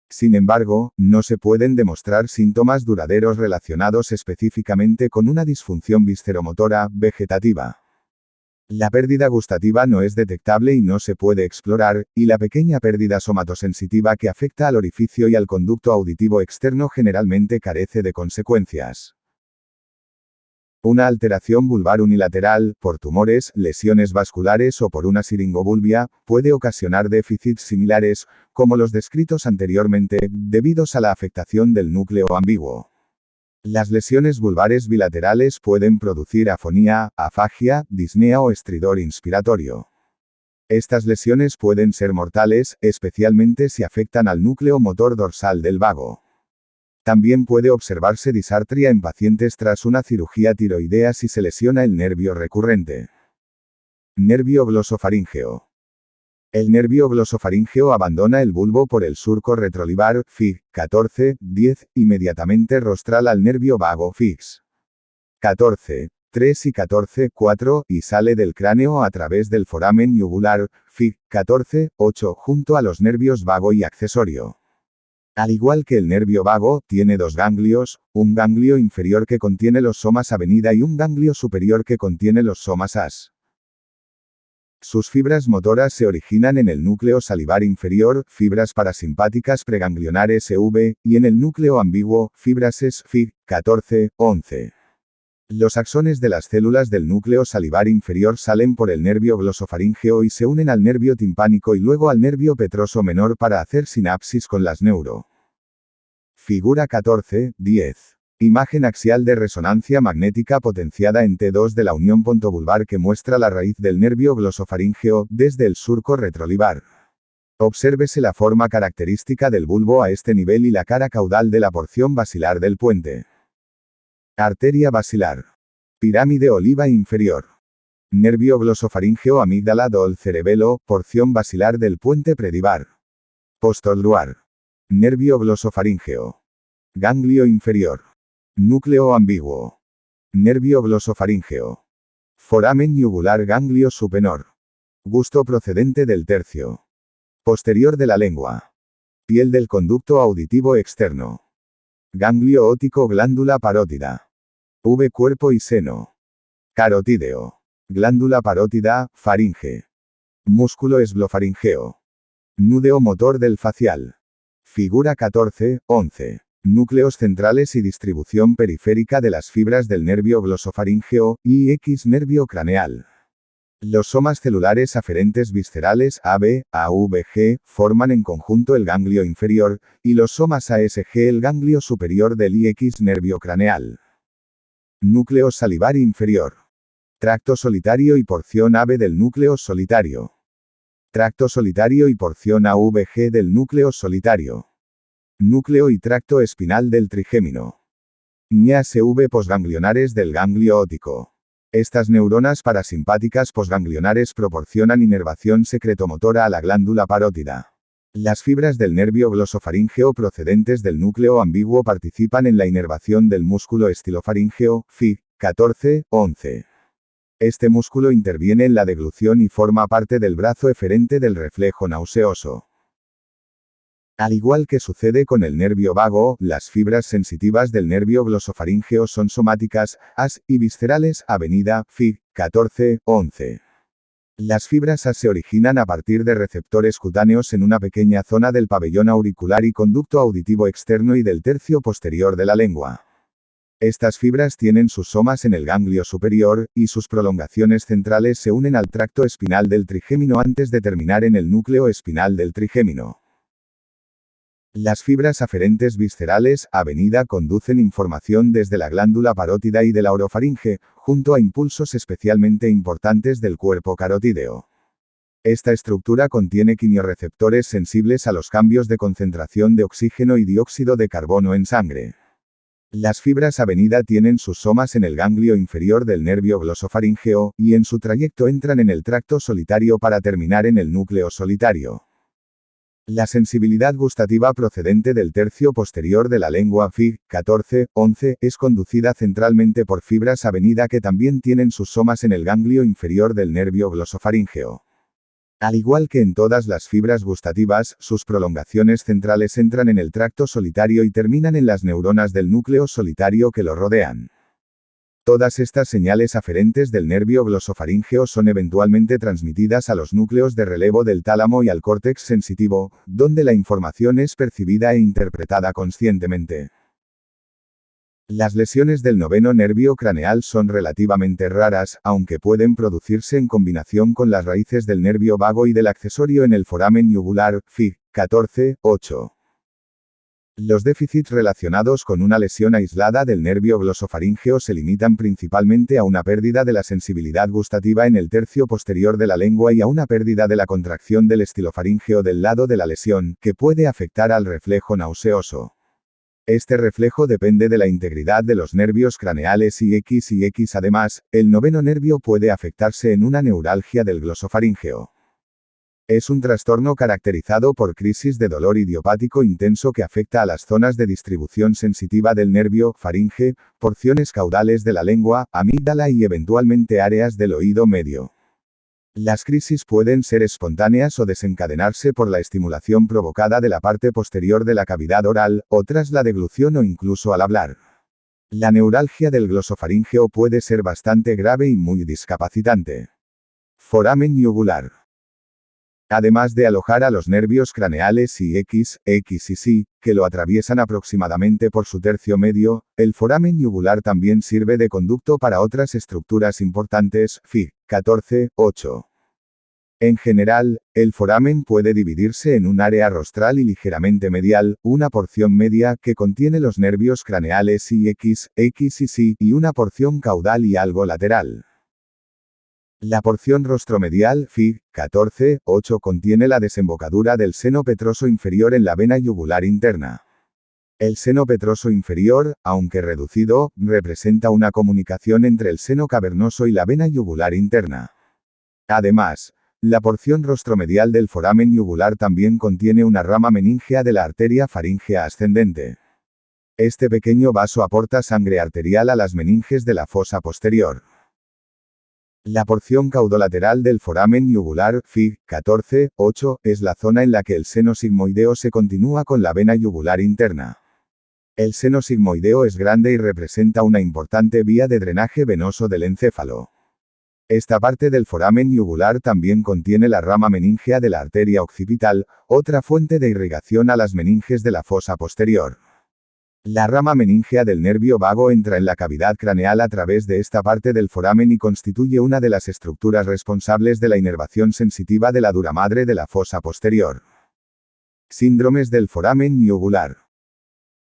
Sin embargo, no se pueden demostrar síntomas duraderos relacionados específicamente con una disfunción visceromotora, vegetativa. La pérdida gustativa no es detectable y no se puede explorar, y la pequeña pérdida somatosensitiva que afecta al orificio y al conducto auditivo externo generalmente carece de consecuencias. Una alteración vulvar unilateral, por tumores, lesiones vasculares o por una siringobulbia, puede ocasionar déficits similares, como los descritos anteriormente, debidos a la afectación del núcleo ambiguo. Las lesiones vulvares bilaterales pueden producir afonía, afagia, disnea o estridor inspiratorio. Estas lesiones pueden ser mortales, especialmente si afectan al núcleo motor dorsal del vago. También puede observarse disartria en pacientes tras una cirugía tiroidea si se lesiona el nervio recurrente. Nervio glosofaríngeo. El nervio glosofaríngeo abandona el bulbo por el surco retrolivar, Fig. 14, 10, inmediatamente rostral al nervio vago, Fix. 14, 3 y 14, 4, y sale del cráneo a través del foramen yugular, Fig. 14, 8, junto a los nervios vago y accesorio. Al igual que el nervio vago, tiene dos ganglios, un ganglio inferior que contiene los somas avenida y un ganglio superior que contiene los somas as. Sus fibras motoras se originan en el núcleo salivar inferior, fibras parasimpáticas preganglionares EV, y en el núcleo ambiguo, fibras S, Fig. 14, 11. Los axones de las células del núcleo salivar inferior salen por el nervio glosofaríngeo y se unen al nervio timpánico y luego al nervio petroso menor para hacer sinapsis con las neuro. Figura 14, 10. Imagen axial de resonancia magnética potenciada en T2 de la unión pontobulbar que muestra la raíz del nervio glosofaríngeo, desde el surco retrolivar. Obsérvese la forma característica del bulbo a este nivel y la cara caudal de la porción basilar del puente. Arteria basilar. Pirámide oliva inferior. Nervio glosofaríngeo amígdala dol cerebelo, porción basilar del puente predivar. Postoluar. Nervio glosofaríngeo. Ganglio inferior. Núcleo ambiguo. Nervio glosofaríngeo. Foramen yugular ganglio supenor. Gusto procedente del tercio posterior de la lengua. Piel del conducto auditivo externo. Ganglio óptico glándula parótida. V cuerpo y seno. Carotídeo. Glándula parótida, faringe. Músculo esblofaringeo. Núdeo motor del facial. Figura 14, 11. Núcleos centrales y distribución periférica de las fibras del nervio glosofaríngeo, y X nervio craneal. Los somas celulares aferentes viscerales AB, AVG, forman en conjunto el ganglio inferior, y los somas ASG el ganglio superior del IX nervio craneal. Núcleo salivar inferior. Tracto solitario y porción AB del núcleo solitario. Tracto solitario y porción AVG del núcleo solitario. Núcleo y tracto espinal del trigémino. NIASV posganglionares del ganglio óptico. Estas neuronas parasimpáticas posganglionares proporcionan inervación secretomotora a la glándula parótida. Las fibras del nervio glosofaríngeo procedentes del núcleo ambiguo participan en la inervación del músculo estilofaríngeo, Fig. 14-11. Este músculo interviene en la deglución y forma parte del brazo eferente del reflejo nauseoso. Al igual que sucede con el nervio vago, las fibras sensitivas del nervio glosofaríngeo son somáticas, AS, y viscerales, Avenida, Fig. 14-11. Las fibras AS se originan a partir de receptores cutáneos en una pequeña zona del pabellón auricular y conducto auditivo externo y del tercio posterior de la lengua. Estas fibras tienen sus somas en el ganglio superior, y sus prolongaciones centrales se unen al tracto espinal del trigémino antes de terminar en el núcleo espinal del trigémino. Las fibras aferentes viscerales, Avenida, conducen información desde la glándula parótida y de la orofaringe, junto a impulsos especialmente importantes del cuerpo carotídeo. Esta estructura contiene quimiorreceptores sensibles a los cambios de concentración de oxígeno y dióxido de carbono en sangre. Las fibras Avenida tienen sus somas en el ganglio inferior del nervio glosofaríngeo, y en su trayecto entran en el tracto solitario para terminar en el núcleo solitario. La sensibilidad gustativa procedente del tercio posterior de la lengua Fig. 14-11 es conducida centralmente por fibras Avenida que también tienen sus somas en el ganglio inferior del nervio glosofaríngeo. Al igual que en todas las fibras gustativas, sus prolongaciones centrales entran en el tracto solitario y terminan en las neuronas del núcleo solitario que lo rodean. Todas estas señales aferentes del nervio glosofaríngeo son eventualmente transmitidas a los núcleos de relevo del tálamo y al córtex sensitivo, donde la información es percibida e interpretada conscientemente. Las lesiones del noveno nervio craneal son relativamente raras, aunque pueden producirse en combinación con las raíces del nervio vago y del accesorio en el foramen yugular, Fig. 14-8. Los déficits relacionados con una lesión aislada del nervio glosofaríngeo se limitan principalmente a una pérdida de la sensibilidad gustativa en el tercio posterior de la lengua y a una pérdida de la contracción del estilofaríngeo del lado de la lesión, que puede afectar al reflejo nauseoso. Este reflejo depende de la integridad de los nervios craneales y X. Además, el noveno nervio puede afectarse en una neuralgia del glosofaríngeo. Es un trastorno caracterizado por crisis de dolor idiopático intenso que afecta a las zonas de distribución sensitiva del nervio, faringe, porciones caudales de la lengua, amígdala y eventualmente áreas del oído medio. Las crisis pueden ser espontáneas o desencadenarse por la estimulación provocada de la parte posterior de la cavidad oral, o tras la deglución o incluso al hablar. La neuralgia del glosofaríngeo puede ser bastante grave y muy discapacitante. Foramen yugular. Además de alojar a los nervios craneales y X, que lo atraviesan aproximadamente por su tercio medio, el foramen yugular también sirve de conducto para otras estructuras importantes, Fig. 14-8. En general, el foramen puede dividirse en un área rostral y ligeramente medial, una porción media que contiene los nervios craneales y X, y una porción caudal y algo lateral. La porción rostromedial, Fig. 14-8 contiene la desembocadura del seno petroso inferior en la vena yugular interna. El seno petroso inferior, aunque reducido, representa una comunicación entre el seno cavernoso y la vena yugular interna. Además, la porción rostromedial del foramen yugular también contiene una rama meningea de la arteria faríngea ascendente. Este pequeño vaso aporta sangre arterial a las meninges de la fosa posterior. La porción caudolateral del foramen yugular, Fig. 14-8, es la zona en la que el seno sigmoideo se continúa con la vena yugular interna. El seno sigmoideo es grande y representa una importante vía de drenaje venoso del encéfalo. Esta parte del foramen yugular también contiene la rama meningea de la arteria occipital, otra fuente de irrigación a las meninges de la fosa posterior. La rama meningea del nervio vago entra en la cavidad craneal a través de esta parte del foramen y constituye una de las estructuras responsables de la inervación sensitiva de la dura madre de la fosa posterior. Síndromes del foramen yugular.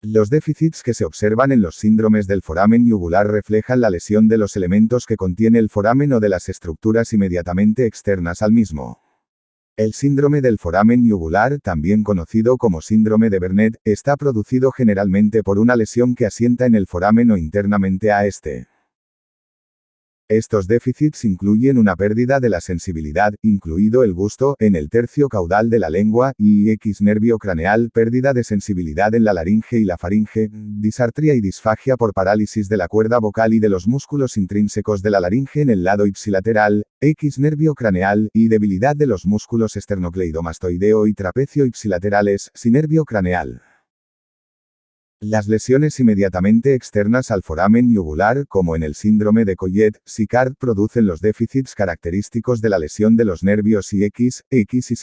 Los déficits que se observan en los síndromes del foramen yugular reflejan la lesión de los elementos que contiene el foramen o de las estructuras inmediatamente externas al mismo. El síndrome del foramen yugular, también conocido como síndrome de Bernet, está producido generalmente por una lesión que asienta en el foramen o internamente a este. Estos déficits incluyen una pérdida de la sensibilidad, incluido el gusto, en el tercio caudal de la lengua, y nervio craneal, pérdida de sensibilidad en la laringe y la faringe, disartria y disfagia por parálisis de la cuerda vocal y de los músculos intrínsecos de la laringe en el lado ipsilateral, nervio craneal, y debilidad de los músculos esternocleidomastoideo y trapecio ipsilaterales, sinervio craneal. Las lesiones inmediatamente externas al foramen yugular, como en el síndrome de Collet-Sicard, producen los déficits característicos de la lesión de los nervios y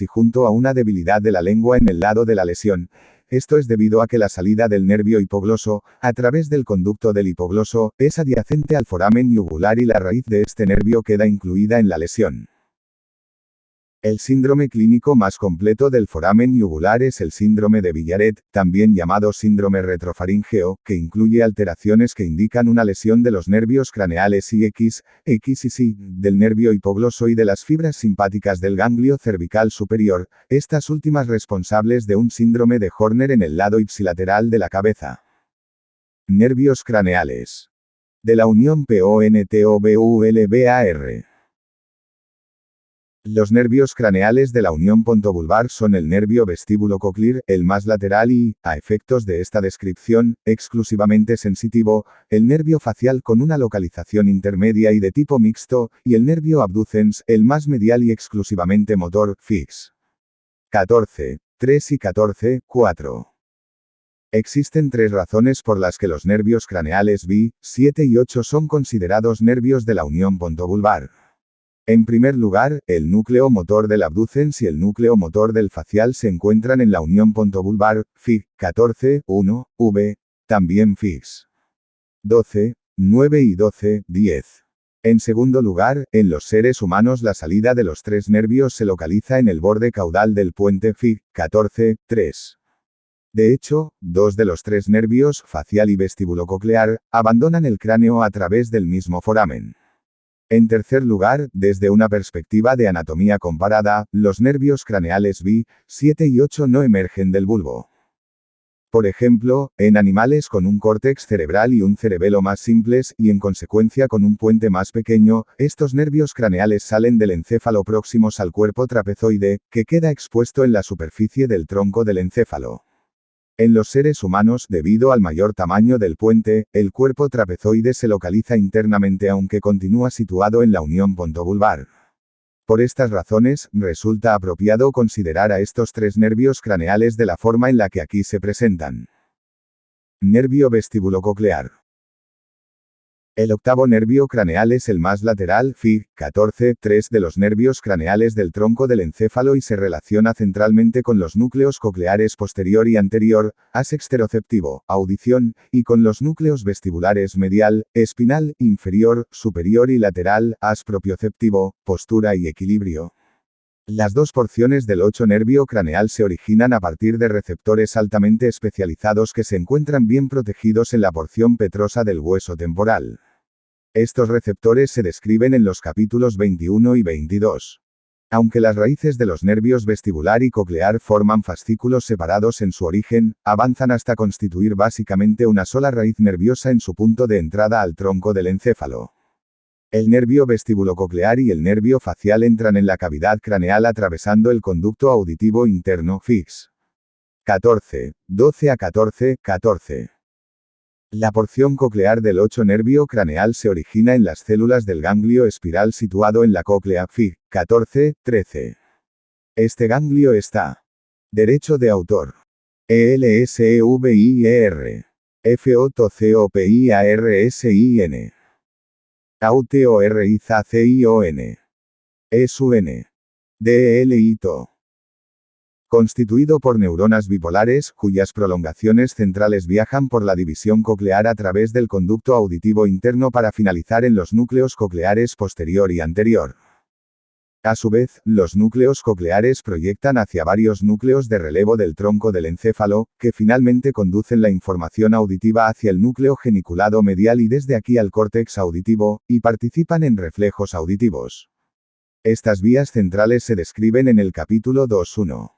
junto a una debilidad de la lengua en el lado de la lesión. Esto es debido a que la salida del nervio hipogloso, a través del conducto del hipogloso, es adyacente al foramen yugular y la raíz de este nervio queda incluida en la lesión. El síndrome clínico más completo del foramen yugular es el síndrome de Villaret, también llamado síndrome retrofaríngeo, que incluye alteraciones que indican una lesión de los nervios craneales y del nervio hipogloso y de las fibras simpáticas del ganglio cervical superior, estas últimas responsables de un síndrome de Horner en el lado ipsilateral de la cabeza. Nervios craneales. De la unión PONTOBULBAR. Los nervios craneales de la unión pontobulbar son el nervio vestíbulo-coclear, el más lateral y, a efectos de esta descripción, exclusivamente sensitivo, el nervio facial con una localización intermedia y de tipo mixto, y el nervio abducens, el más medial y exclusivamente motor, fix. 14. 3 y 14. 4. Existen tres razones por las que los nervios craneales B, 7 y 8 son considerados nervios de la unión pontobulbar. En primer lugar, el núcleo motor del abducens y el núcleo motor del facial se encuentran en la unión pontobulbar, Fig. 14, 1, V, también Fix. 12, 9 y 12, 10. En segundo lugar, en los seres humanos la salida de los tres nervios se localiza en el borde caudal del puente Fig. 14, 3. De hecho, dos de los tres nervios, facial y vestíbulo-coclear, abandonan el cráneo a través del mismo foramen. En tercer lugar, desde una perspectiva de anatomía comparada, los nervios craneales B, 7 y 8 no emergen del bulbo. Por ejemplo, en animales con un córtex cerebral y un cerebelo más simples, y en consecuencia con un puente más pequeño, estos nervios craneales salen del encéfalo próximos al cuerpo trapezoide, que queda expuesto en la superficie del tronco del encéfalo. En los seres humanos, debido al mayor tamaño del puente, el cuerpo trapezoide se localiza internamente aunque continúa situado en la unión pontobulbar. Por estas razones, resulta apropiado considerar a estos tres nervios craneales de la forma en la que aquí se presentan. Nervio vestíbulo-coclear. El octavo nervio craneal es el más lateral, Fig. 14, 3 de los nervios craneales del tronco del encéfalo y se relaciona centralmente con los núcleos cocleares posterior y anterior, as exteroceptivo, audición, y con los núcleos vestibulares medial, espinal, inferior, superior y lateral, as propioceptivo, postura y equilibrio. Las dos porciones del 8 nervio craneal se originan a partir de receptores altamente especializados que se encuentran bien protegidos en la porción petrosa del hueso temporal. Estos receptores se describen en los capítulos 21 y 22. Aunque las raíces de los nervios vestibular y coclear forman fascículos separados en su origen, avanzan hasta constituir básicamente una sola raíz nerviosa en su punto de entrada al tronco del encéfalo. El nervio vestíbulo-coclear y el nervio facial entran en la cavidad craneal atravesando el conducto auditivo interno, Fix. 14, 12 a 14, 14. La porción coclear del 8 nervio craneal se origina en las células del ganglio espiral situado en la cóclea, Fig. 14, 13. Este ganglio está. Derecho de autor. ELSEVIER. FOTOCOPIARSIN. AUTORIZACION. ESUN. DELITO. Constituido por neuronas bipolares, cuyas prolongaciones centrales viajan por la división coclear a través del conducto auditivo interno para finalizar en los núcleos cocleares posterior y anterior. A su vez, los núcleos cocleares proyectan hacia varios núcleos de relevo del tronco del encéfalo, que finalmente conducen la información auditiva hacia el núcleo geniculado medial y desde aquí al córtex auditivo, y participan en reflejos auditivos. Estas vías centrales se describen en el capítulo 2.1.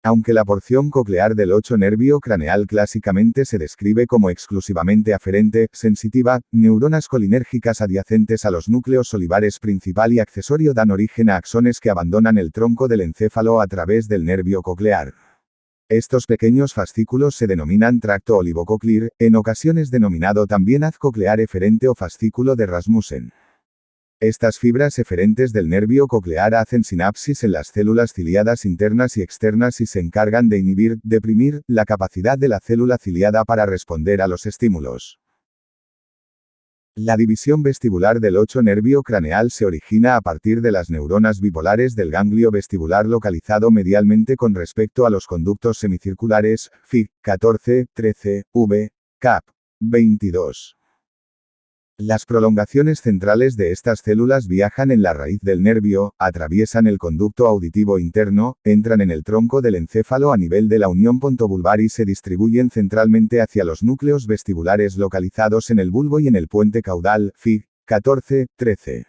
Aunque la porción coclear del 8 nervio craneal clásicamente se describe como exclusivamente aferente, sensitiva, neuronas colinérgicas adyacentes a los núcleos olivares principal y accesorio dan origen a axones que abandonan el tronco del encéfalo a través del nervio coclear. Estos pequeños fascículos se denominan tracto olivococlear, en ocasiones denominado también haz coclear eferente o fascículo de Rasmussen. Estas fibras eferentes del nervio coclear hacen sinapsis en las células ciliadas internas y externas y se encargan de inhibir, deprimir, la capacidad de la célula ciliada para responder a los estímulos. La división vestibular del 8 nervio craneal se origina a partir de las neuronas bipolares del ganglio vestibular localizado medialmente con respecto a los conductos semicirculares, Fig. 14, 13, v. Cap. 22. Las prolongaciones centrales de estas células viajan en la raíz del nervio, atraviesan el conducto auditivo interno, entran en el tronco del encéfalo a nivel de la unión pontobulbar y se distribuyen centralmente hacia los núcleos vestibulares localizados en el bulbo y en el puente caudal, Fig. 14, 13.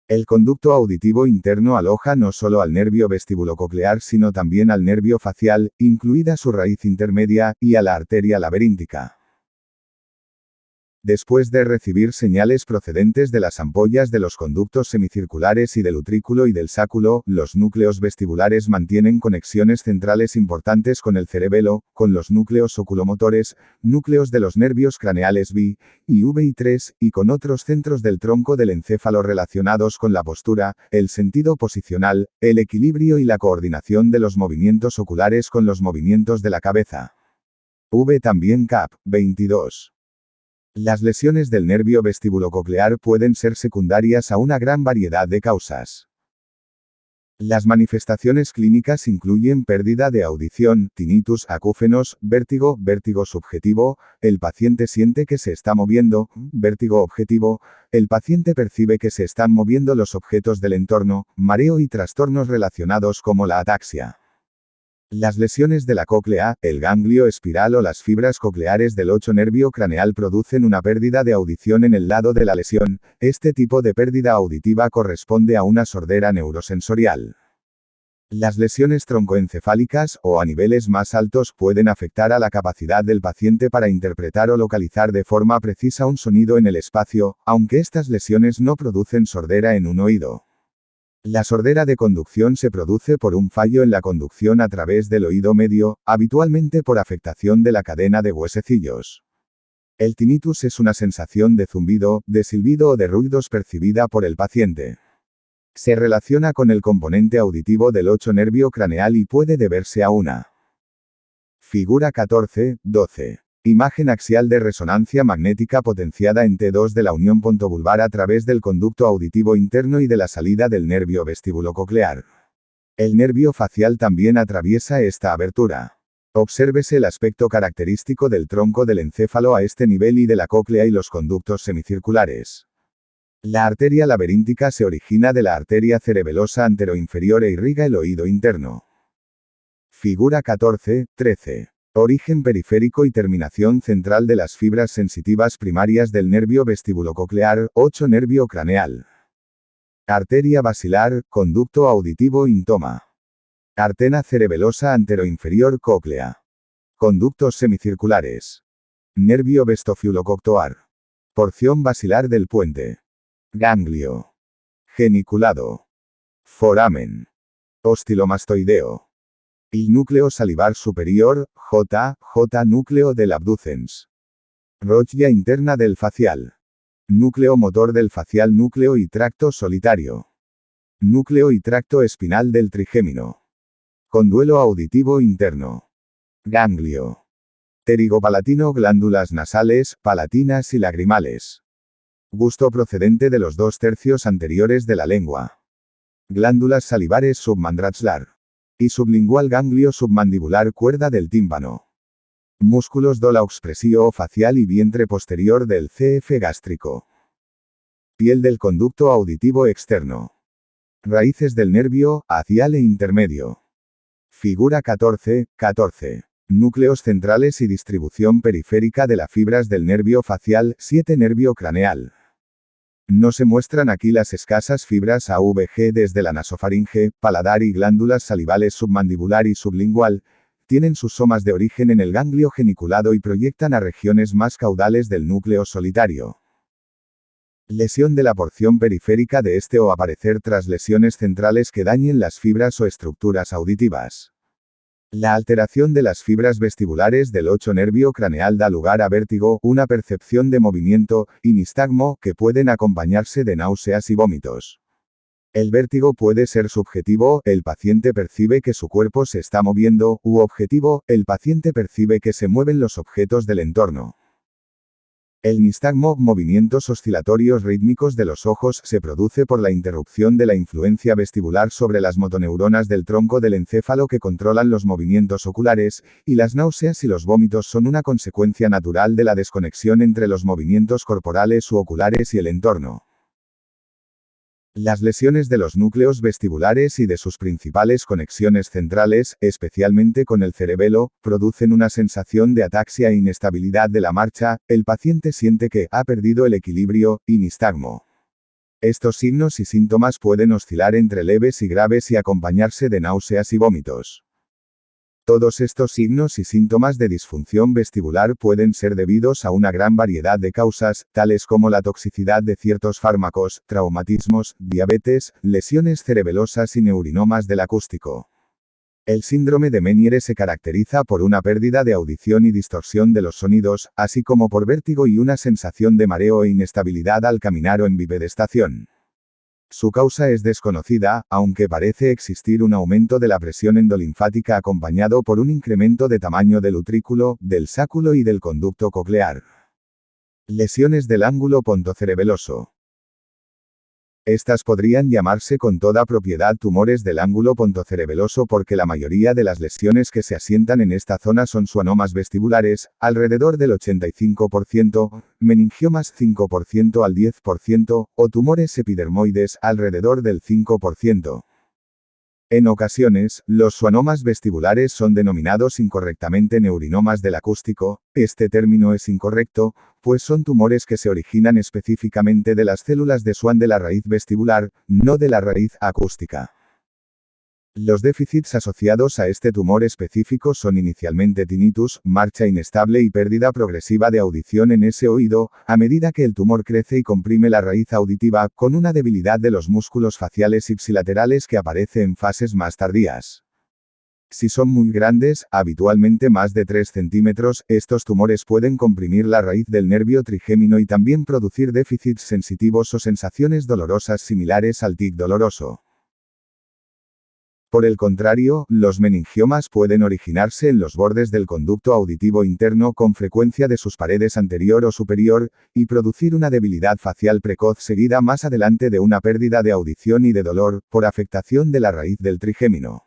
El conducto auditivo interno aloja no solo al nervio vestibulococlear sino también al nervio facial, incluida su raíz intermedia, y a la arteria laberíntica. Después de recibir señales procedentes de las ampollas de los conductos semicirculares y del utrículo y del sáculo, los núcleos vestibulares mantienen conexiones centrales importantes con el cerebelo, con los núcleos oculomotores, núcleos de los nervios craneales B y V y 3, y con otros centros del tronco del encéfalo relacionados con la postura, el sentido posicional, el equilibrio y la coordinación de los movimientos oculares con los movimientos de la cabeza. V también Cap. 22. Las lesiones del nervio vestibulococlear pueden ser secundarias a una gran variedad de causas. Las manifestaciones clínicas incluyen pérdida de audición, tinnitus, acúfenos, vértigo, vértigo subjetivo, el paciente siente que se está moviendo, vértigo objetivo, el paciente percibe que se están moviendo los objetos del entorno, mareo y trastornos relacionados como la ataxia. Las lesiones de la cóclea, el ganglio espiral o las fibras cocleares del 8 nervio craneal producen una pérdida de audición en el lado de la lesión. Este tipo de pérdida auditiva corresponde a una sordera neurosensorial. Las lesiones troncoencefálicas, o a niveles más altos, pueden afectar a la capacidad del paciente para interpretar o localizar de forma precisa un sonido en el espacio, aunque estas lesiones no producen sordera en un oído. La sordera de conducción se produce por un fallo en la conducción a través del oído medio, habitualmente por afectación de la cadena de huesecillos. El tinnitus es una sensación de zumbido, de silbido o de ruidos percibida por el paciente. Se relaciona con el componente auditivo del 8 nervio craneal y puede deberse a una figura 14, 12. Imagen axial de resonancia magnética potenciada en T2 de la unión pontobulbar a través del conducto auditivo interno y de la salida del nervio vestibulococlear. El nervio facial también atraviesa esta abertura. Obsérvese el aspecto característico del tronco del encéfalo a este nivel y de la cóclea y los conductos semicirculares. La arteria laberíntica se origina de la arteria cerebelosa anteroinferior e irriga el oído interno. Figura 14, 13. Origen periférico y terminación central de las fibras sensitivas primarias del nervio vestibulococlear, 8 nervio craneal. Arteria basilar, conducto auditivo intoma. Artena cerebelosa anteroinferior cóclea. Conductos semicirculares. Nervio vestofibulococlear. Porción basilar del puente. Ganglio. Geniculado. Foramen. Ostilomastoideo. El núcleo salivar superior, J núcleo del abducens. Roglia interna del facial. Núcleo motor del facial, núcleo y tracto solitario. Núcleo y tracto espinal del trigémino. Conduelo auditivo interno. Ganglio. Pterigopalatino, glándulas nasales, palatinas y lagrimales. Gusto procedente de los 2/3 anteriores de la lengua. Glándulas salivares submandrachlar. Y sublingual, ganglio submandibular, cuerda del tímpano. Músculos dolaoexpresio facial y vientre posterior del CF gástrico. Piel del conducto auditivo externo. Raíces del nervio, axial e intermedio. Figura 14, 14. Núcleos centrales y distribución periférica de las fibras del nervio facial, 7 nervio craneal. No se muestran aquí las escasas fibras AVG desde la nasofaringe, paladar y glándulas salivales submandibular y sublingual. Tienen sus somas de origen en el ganglio geniculado y proyectan a regiones más caudales del núcleo solitario. Lesión de la porción periférica de este o aparecer tras lesiones centrales que dañen las fibras o estructuras auditivas. La alteración de las fibras vestibulares del 8 nervio craneal da lugar a vértigo, una percepción de movimiento, y nistagmo, que pueden acompañarse de náuseas y vómitos. El vértigo puede ser subjetivo, el paciente percibe que su cuerpo se está moviendo, u objetivo, el paciente percibe que se mueven los objetos del entorno. El nistagmo, movimientos oscilatorios rítmicos de los ojos, se produce por la interrupción de la influencia vestibular sobre las motoneuronas del tronco del encéfalo que controlan los movimientos oculares, y las náuseas y los vómitos son una consecuencia natural de la desconexión entre los movimientos corporales u oculares y el entorno. Las lesiones de los núcleos vestibulares y de sus principales conexiones centrales, especialmente con el cerebelo, producen una sensación de ataxia e inestabilidad de la marcha, el paciente siente que ha perdido el equilibrio, y nistagmo. Estos signos y síntomas pueden oscilar entre leves y graves y acompañarse de náuseas y vómitos. Todos estos signos y síntomas de disfunción vestibular pueden ser debidos a una gran variedad de causas, tales como la toxicidad de ciertos fármacos, traumatismos, diabetes, lesiones cerebelosas y neurinomas del acústico. El síndrome de Meniere se caracteriza por una pérdida de audición y distorsión de los sonidos, así como por vértigo y una sensación de mareo e inestabilidad al caminar o en bipedestación. Su causa es desconocida, aunque parece existir un aumento de la presión endolinfática acompañado por un incremento de tamaño del utrículo, del sáculo y del conducto coclear. Lesiones del ángulo pontocerebeloso. Estas podrían llamarse con toda propiedad tumores del ángulo pontocerebeloso porque la mayoría de las lesiones que se asientan en esta zona son schwannomas vestibulares, alrededor del 85%, meningiomas 5% al 10%, o tumores epidermoides, alrededor del 5%. En ocasiones, los schwannomas vestibulares son denominados incorrectamente neurinomas del acústico. Este término es incorrecto, pues son tumores que se originan específicamente de las células de Schwann de la raíz vestibular, no de la raíz acústica. Los déficits asociados a este tumor específico son inicialmente tinnitus, marcha inestable y pérdida progresiva de audición en ese oído, a medida que el tumor crece y comprime la raíz auditiva, con una debilidad de los músculos faciales ipsilaterales que aparece en fases más tardías. Si son muy grandes, habitualmente más de 3 centímetros, estos tumores pueden comprimir la raíz del nervio trigémino y también producir déficits sensitivos o sensaciones dolorosas similares al tic doloroso. Por el contrario, los meningiomas pueden originarse en los bordes del conducto auditivo interno con frecuencia de sus paredes anterior o superior, y producir una debilidad facial precoz seguida más adelante de una pérdida de audición y de dolor, por afectación de la raíz del trigémino.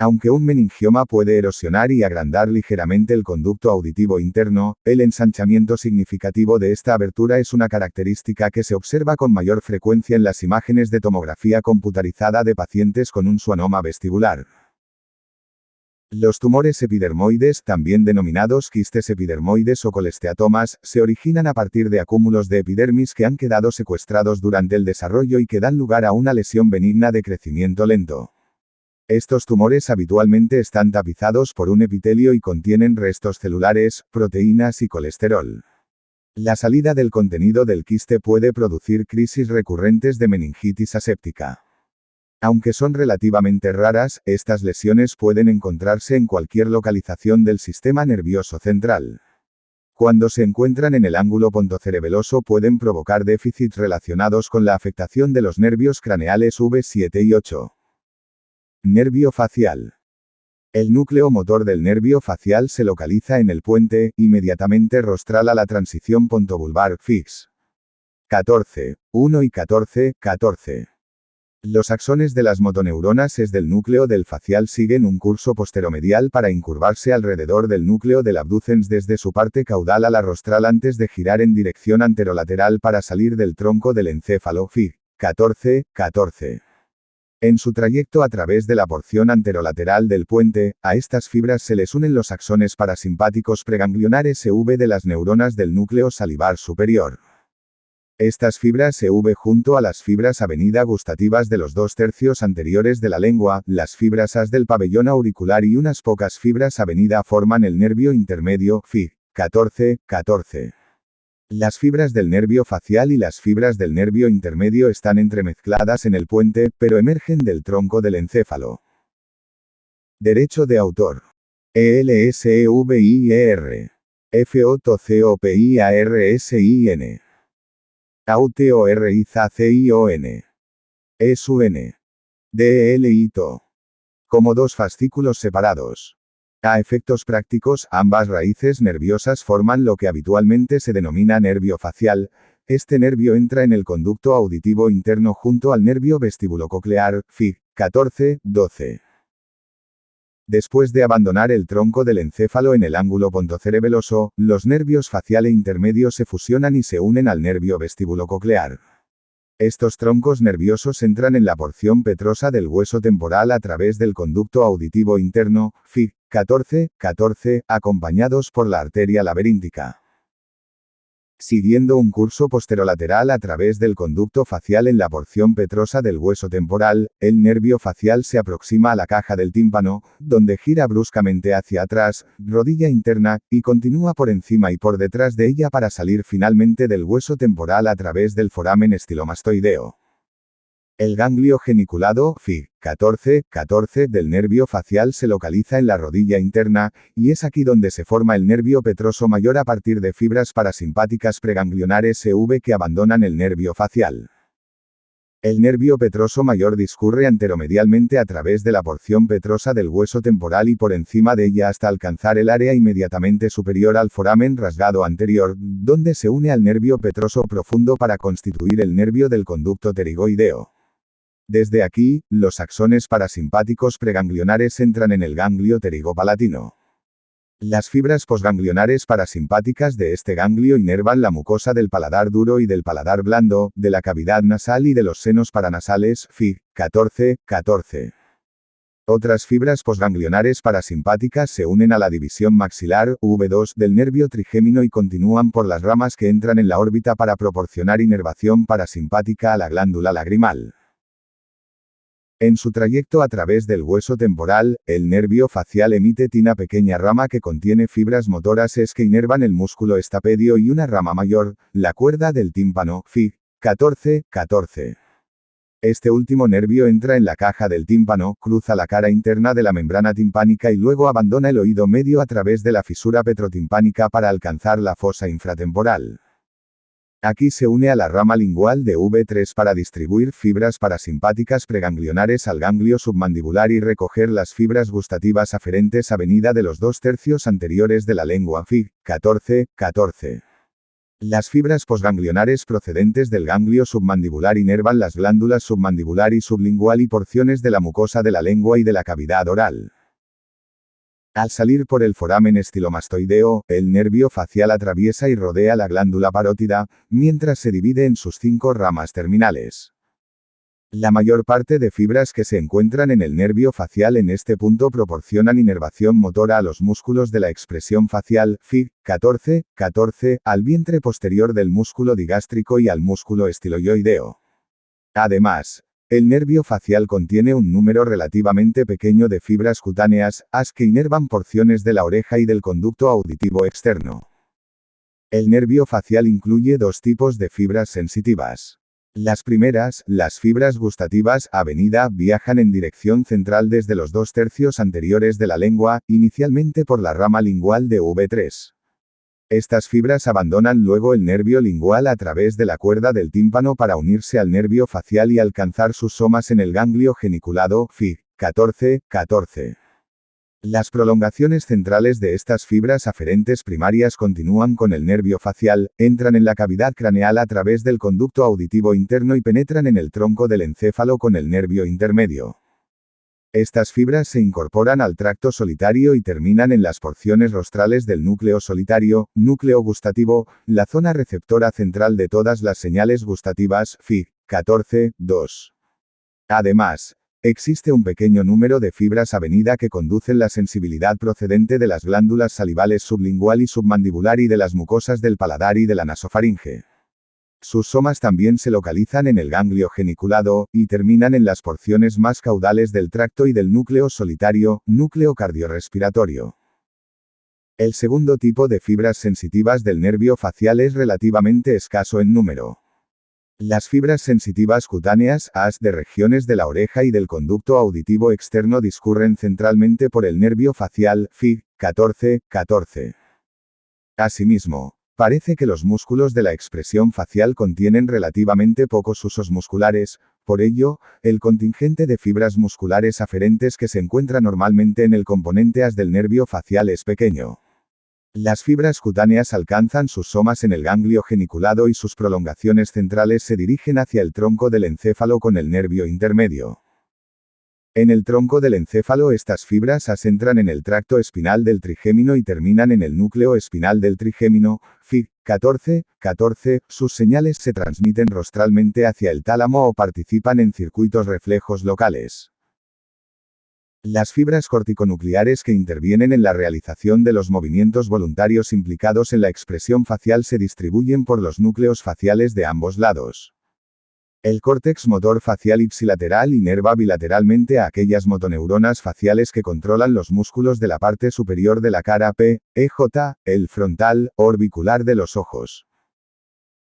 Aunque un meningioma puede erosionar y agrandar ligeramente el conducto auditivo interno, el ensanchamiento significativo de esta abertura es una característica que se observa con mayor frecuencia en las imágenes de tomografía computarizada de pacientes con un schwannoma vestibular. Los tumores epidermoides, también denominados quistes epidermoides o colesteatomas, se originan a partir de acúmulos de epidermis que han quedado secuestrados durante el desarrollo y que dan lugar a una lesión benigna de crecimiento lento. Estos tumores habitualmente están tapizados por un epitelio y contienen restos celulares, proteínas y colesterol. La salida del contenido del quiste puede producir crisis recurrentes de meningitis aséptica. Aunque son relativamente raras, estas lesiones pueden encontrarse en cualquier localización del sistema nervioso central. Cuando se encuentran en el ángulo pontocerebeloso pueden provocar déficits relacionados con la afectación de los nervios craneales V7 y 8. Nervio facial. El núcleo motor del nervio facial se localiza en el puente, inmediatamente rostral a la transición pontobulbar fix. 14. 1 y 14. 14. Los axones de las motoneuronas del núcleo del facial siguen un curso posteromedial para incurvarse alrededor del núcleo del abducens desde su parte caudal a la rostral antes de girar en dirección anterolateral para salir del tronco del encéfalo fig. 14. 14. En su trayecto a través de la porción anterolateral del puente, a estas fibras se les unen los axones parasimpáticos preganglionares EV de las neuronas del núcleo salivar superior. Estas fibras se unen junto a las fibras avenida gustativas de los 2/3 anteriores de la lengua, las fibras as del pabellón auricular y unas pocas fibras avenida forman el nervio intermedio, Fig. 14. Las fibras del nervio facial y las fibras del nervio intermedio están entremezcladas en el puente, pero emergen del tronco del encéfalo. Derecho de autor. ELSEVIER. FOTCOPIARSIN. AUTORIZACION. ESUN. DELITO. Como dos fascículos separados. A efectos prácticos, ambas raíces nerviosas forman lo que habitualmente se denomina nervio facial. Este nervio entra en el conducto auditivo interno junto al nervio vestibulococlear, Fig. 14-12. Después de abandonar el tronco del encéfalo en el ángulo pontocerebeloso, los nervios facial e intermedio se fusionan y se unen al nervio vestibulococlear. Estos troncos nerviosos entran en la porción petrosa del hueso temporal a través del conducto auditivo interno, Fig. 14, acompañados por la arteria laberíntica. Siguiendo un curso posterolateral a través del conducto facial en la porción petrosa del hueso temporal, el nervio facial se aproxima a la caja del tímpano, donde gira bruscamente hacia atrás, rodilla interna, y continúa por encima y por detrás de ella para salir finalmente del hueso temporal a través del foramen estilomastoideo. El ganglio geniculado, Fig. 14 del nervio facial se localiza en la rodilla interna, y es aquí donde se forma el nervio petroso mayor a partir de fibras parasimpáticas preganglionares CV que abandonan el nervio facial. El nervio petroso mayor discurre anteromedialmente a través de la porción petrosa del hueso temporal y por encima de ella hasta alcanzar el área inmediatamente superior al foramen rasgado anterior, donde se une al nervio petroso profundo para constituir el nervio del conducto pterigoideo. Desde aquí, los axones parasimpáticos preganglionares entran en el ganglio pterigopalatino. Las fibras posganglionares parasimpáticas de este ganglio inervan la mucosa del paladar duro y del paladar blando, de la cavidad nasal y de los senos paranasales, Fig. 14. Otras fibras posganglionares parasimpáticas se unen a la división maxilar, V2, del nervio trigémino y continúan por las ramas que entran en la órbita para proporcionar inervación parasimpática a la glándula lagrimal. En su trayecto a través del hueso temporal, el nervio facial emite una pequeña rama que contiene fibras motoras que inervan el músculo estapedio y una rama mayor, la cuerda del tímpano, Fig. 14. Este último nervio entra en la caja del tímpano, cruza la cara interna de la membrana timpánica y luego abandona el oído medio a través de la fisura petrotimpánica para alcanzar la fosa infratemporal. Aquí se une a la rama lingual de V3 para distribuir fibras parasimpáticas preganglionares al ganglio submandibular y recoger las fibras gustativas aferentes avenida de los 2/3 anteriores de la lengua, Fig. 14. Las fibras posganglionares procedentes del ganglio submandibular inervan las glándulas submandibular y sublingual y porciones de la mucosa de la lengua y de la cavidad oral. Al salir por el foramen estilomastoideo, el nervio facial atraviesa y rodea la glándula parótida, mientras se divide en sus 5 ramas terminales. La mayor parte de fibras que se encuentran en el nervio facial en este punto proporcionan inervación motora a los músculos de la expresión facial, Fig. 14, al vientre posterior del músculo digástrico y al músculo estiloioideo. Además, el nervio facial contiene un número relativamente pequeño de fibras cutáneas, que inervan porciones de la oreja y del conducto auditivo externo. El nervio facial incluye 2 tipos de fibras sensitivas. Las primeras, las fibras gustativas, avenida, viajan en dirección central desde los 2/3 anteriores de la lengua, inicialmente por la rama lingual de V3. Estas fibras abandonan luego el nervio lingual a través de la cuerda del tímpano para unirse al nervio facial y alcanzar sus somas en el ganglio geniculado, Fig. 14. Las prolongaciones centrales de estas fibras aferentes primarias continúan con el nervio facial, entran en la cavidad craneal a través del conducto auditivo interno y penetran en el tronco del encéfalo con el nervio intermedio. Estas fibras se incorporan al tracto solitario y terminan en las porciones rostrales del núcleo solitario, núcleo gustativo, la zona receptora central de todas las señales gustativas, Fig. 14. Además, existe un pequeño número de fibras avenida que conducen la sensibilidad procedente de las glándulas salivales sublingual y submandibular y de las mucosas del paladar y de la nasofaringe. Sus somas también se localizan en el ganglio geniculado, y terminan en las porciones más caudales del tracto y del núcleo solitario, núcleo cardiorrespiratorio. El segundo tipo de fibras sensitivas del nervio facial es relativamente escaso en número. Las fibras sensitivas cutáneas, AS de regiones de la oreja y del conducto auditivo externo discurren centralmente por el nervio facial, Fig. 14. Asimismo, parece que los músculos de la expresión facial contienen relativamente pocos usos musculares, por ello, el contingente de fibras musculares aferentes que se encuentra normalmente en el componente AS del nervio facial es pequeño. Las fibras cutáneas alcanzan sus somas en el ganglio geniculado y sus prolongaciones centrales se dirigen hacia el tronco del encéfalo con el nervio intermedio. En el tronco del encéfalo estas fibras asentran en el tracto espinal del trigémino y terminan en el núcleo espinal del trigémino, Fig. 14. Sus señales se transmiten rostralmente hacia el tálamo o participan en circuitos reflejos locales. Las fibras corticonucleares que intervienen en la realización de los movimientos voluntarios implicados en la expresión facial se distribuyen por los núcleos faciales de ambos lados. El córtex motor facial ipsilateral inerva bilateralmente a aquellas motoneuronas faciales que controlan los músculos de la parte superior de la cara P, EJ, el frontal, orbicular de los ojos.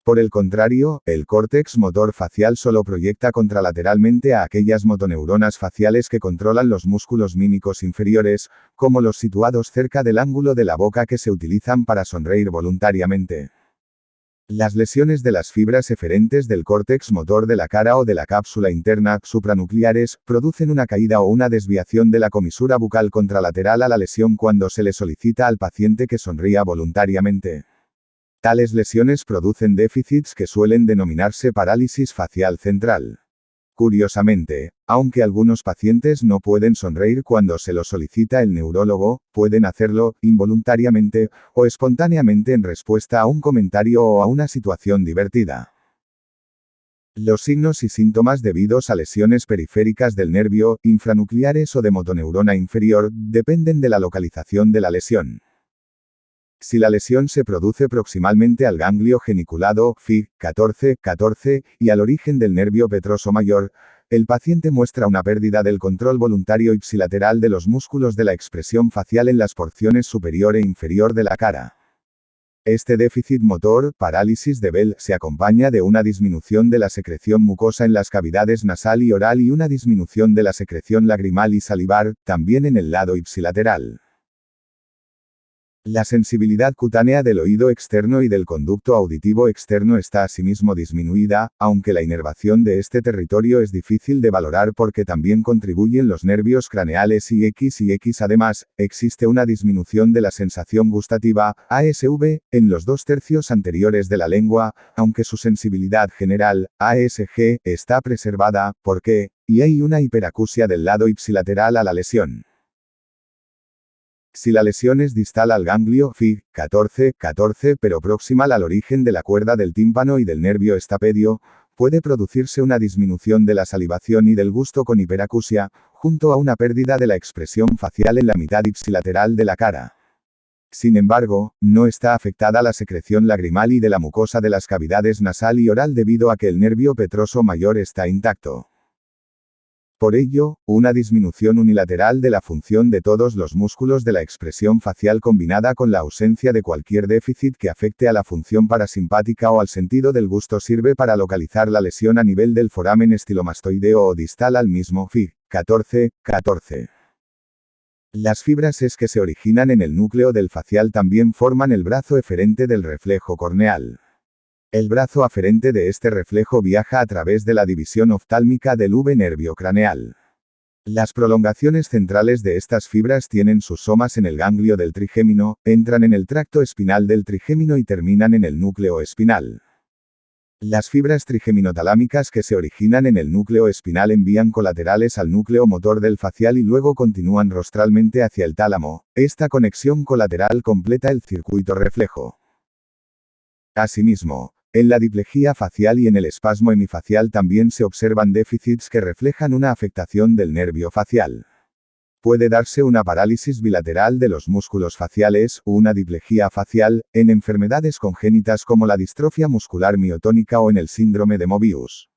Por el contrario, el córtex motor facial solo proyecta contralateralmente a aquellas motoneuronas faciales que controlan los músculos mímicos inferiores, como los situados cerca del ángulo de la boca que se utilizan para sonreír voluntariamente. Las lesiones de las fibras eferentes del córtex motor de la cara o de la cápsula interna, supranucleares, producen una caída o una desviación de la comisura bucal contralateral a la lesión cuando se le solicita al paciente que sonría voluntariamente. Tales lesiones producen déficits que suelen denominarse parálisis facial central. Curiosamente, aunque algunos pacientes no pueden sonreír cuando se lo solicita el neurólogo, pueden hacerlo, involuntariamente, o espontáneamente en respuesta a un comentario o a una situación divertida. Los signos y síntomas debidos a lesiones periféricas del nervio, infranucleares o de motoneurona inferior, dependen de la localización de la lesión. Si la lesión se produce proximalmente al ganglio geniculado, Fig. 14, y al origen del nervio petroso mayor, el paciente muestra una pérdida del control voluntario ipsilateral de los músculos de la expresión facial en las porciones superior e inferior de la cara. Este déficit motor, parálisis de Bell, se acompaña de una disminución de la secreción mucosa en las cavidades nasal y oral y una disminución de la secreción lagrimal y salivar, también en el lado ipsilateral. La sensibilidad cutánea del oído externo y del conducto auditivo externo está asimismo disminuida, aunque la inervación de este territorio es difícil de valorar porque también contribuyen los nervios craneales y X. Además, existe una disminución de la sensación gustativa, ASV, en los 2/3 anteriores de la lengua, aunque su sensibilidad general, ASG, está preservada, porque, y hay una hiperacusia del lado ipsilateral a la lesión. Si la lesión es distal al ganglio, Fig. 14, pero proximal al origen de la cuerda del tímpano y del nervio estapedio, puede producirse una disminución de la salivación y del gusto con hiperacusia, junto a una pérdida de la expresión facial en la mitad ipsilateral de la cara. Sin embargo, no está afectada la secreción lagrimal y de la mucosa de las cavidades nasal y oral debido a que el nervio petroso mayor está intacto. Por ello, una disminución unilateral de la función de todos los músculos de la expresión facial combinada con la ausencia de cualquier déficit que afecte a la función parasimpática o al sentido del gusto sirve para localizar la lesión a nivel del foramen estilomastoideo o distal al mismo, Fig. 14. Las fibras S que se originan en el núcleo del facial también forman el brazo eferente del reflejo corneal. El brazo aferente de este reflejo viaja a través de la división oftálmica del V-nervio craneal. Las prolongaciones centrales de estas fibras tienen sus somas en el ganglio del trigémino, entran en el tracto espinal del trigémino y terminan en el núcleo espinal. Las fibras trigémino-talámicas que se originan en el núcleo espinal envían colaterales al núcleo motor del facial y luego continúan rostralmente hacia el tálamo. Esta conexión colateral completa el circuito reflejo. Asimismo, en la diplejía facial y en el espasmo hemifacial también se observan déficits que reflejan una afectación del nervio facial. Puede darse una parálisis bilateral de los músculos faciales, o una diplejía facial, en enfermedades congénitas como la distrofia muscular miotónica o en el síndrome de Mobius.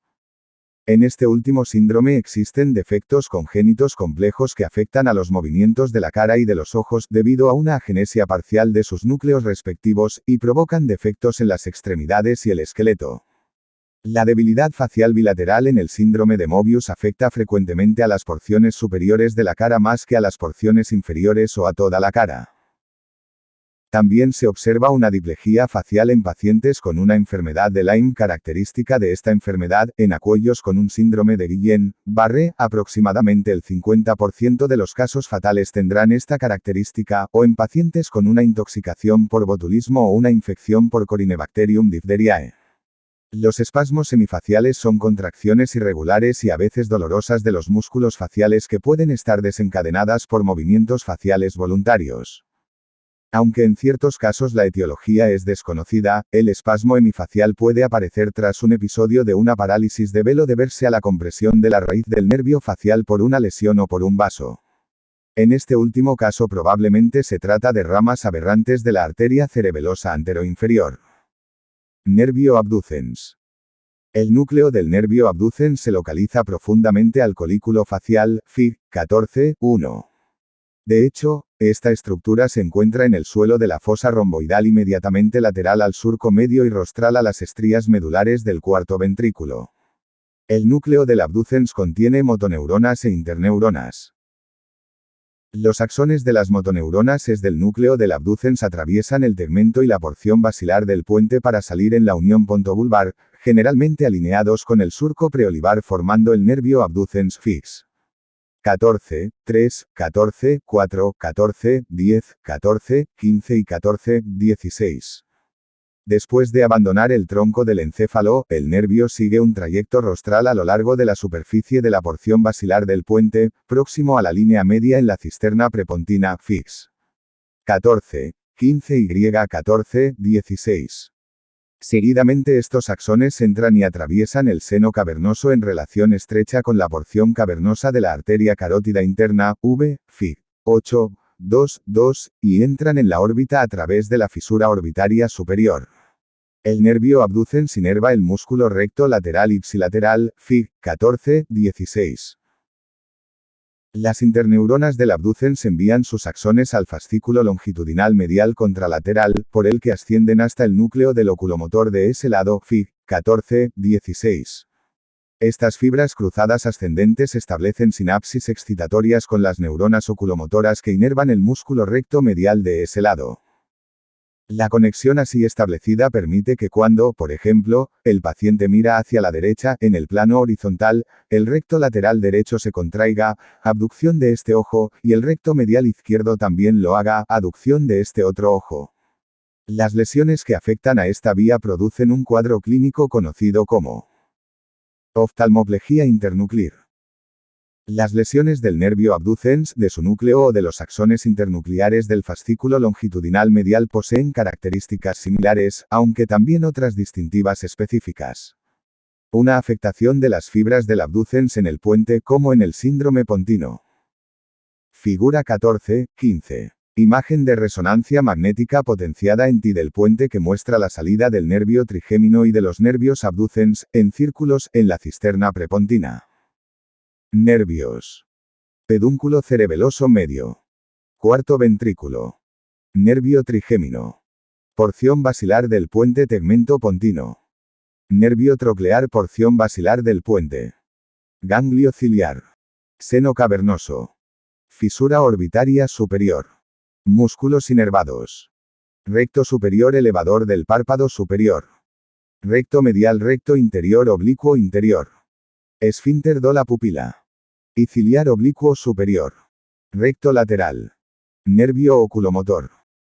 En este último síndrome existen defectos congénitos complejos que afectan a los movimientos de la cara y de los ojos debido a una agenesia parcial de sus núcleos respectivos, y provocan defectos en las extremidades y el esqueleto. La debilidad facial bilateral en el síndrome de Mobius afecta frecuentemente a las porciones superiores de la cara más que a las porciones inferiores o a toda la cara. También se observa una diplejía facial en pacientes con una enfermedad de Lyme característica de esta enfermedad, en acuellos con un síndrome de Guillain-Barré, aproximadamente el 50% de los casos fatales tendrán esta característica, o en pacientes con una intoxicación por botulismo o una infección por Corynebacterium diphtheriae. Los espasmos semifaciales son contracciones irregulares y a veces dolorosas de los músculos faciales que pueden estar desencadenadas por movimientos faciales voluntarios. Aunque en ciertos casos la etiología es desconocida, el espasmo hemifacial puede aparecer tras un episodio de una parálisis de velo deberse a la compresión de la raíz del nervio facial por una lesión o por un vaso. En este último caso probablemente se trata de ramas aberrantes de la arteria cerebelosa anteroinferior. Nervio abducens. El núcleo del nervio abducens se localiza profundamente al colículo facial, Fig. 14.1. De hecho, esta estructura se encuentra en el suelo de la fosa romboidal inmediatamente lateral al surco medio y rostral a las estrías medulares del cuarto ventrículo. El núcleo del abducens contiene motoneuronas e interneuronas. Los axones de las motoneuronas del núcleo del abducens atraviesan el tegmento y la porción basilar del puente para salir en la unión pontobulbar, generalmente alineados con el surco preolivar formando el nervio abducens fix. 14, 3, 14, 4, 14, 10, 14, 15 y 14, 16. Después de abandonar el tronco del encéfalo, el nervio sigue un trayecto rostral a lo largo de la superficie de la porción basilar del puente, próximo a la línea media en la cisterna prepontina, fix. 14, 15 y 14, 16. Seguidamente estos axones entran y atraviesan el seno cavernoso en relación estrecha con la porción cavernosa de la arteria carótida interna, V, Fig. 8, 2, 2, y entran en la órbita a través de la fisura orbitaria superior. El nervio abducens inerva el músculo recto lateral ipsilateral, Fig. 14, 16. Las interneuronas del abducens envían sus axones al fascículo longitudinal medial contralateral, por el que ascienden hasta el núcleo del oculomotor de ese lado, Fig. 14, 16. Estas fibras cruzadas ascendentes establecen sinapsis excitatorias con las neuronas oculomotoras que inervan el músculo recto medial de ese lado. La conexión así establecida permite que cuando, por ejemplo, el paciente mira hacia la derecha, en el plano horizontal, el recto lateral derecho se contraiga, abducción de este ojo, y el recto medial izquierdo también lo haga, aducción de este otro ojo. Las lesiones que afectan a esta vía producen un cuadro clínico conocido como oftalmoplejía internuclear. Las lesiones del nervio abducens, de su núcleo o de los axones internucleares del fascículo longitudinal medial poseen características similares, aunque también otras distintivas específicas. Una afectación de las fibras del abducens en el puente como en el síndrome pontino. Figura 14, 15. Imagen de resonancia magnética potenciada en T del puente que muestra la salida del nervio trigémino y de los nervios abducens, en círculos, en la cisterna prepontina. Nervios. Pedúnculo cerebeloso medio. Cuarto ventrículo. Nervio trigémino. Porción basilar del puente tegmento pontino. Nervio troclear porción basilar del puente. Ganglio ciliar. Seno cavernoso. Fisura orbitaria superior. Músculos inervados. Recto superior elevador del párpado superior. Recto medial recto interior oblicuo interior. Esfínter de la pupila. Y ciliar oblicuo superior. Recto lateral. Nervio oculomotor.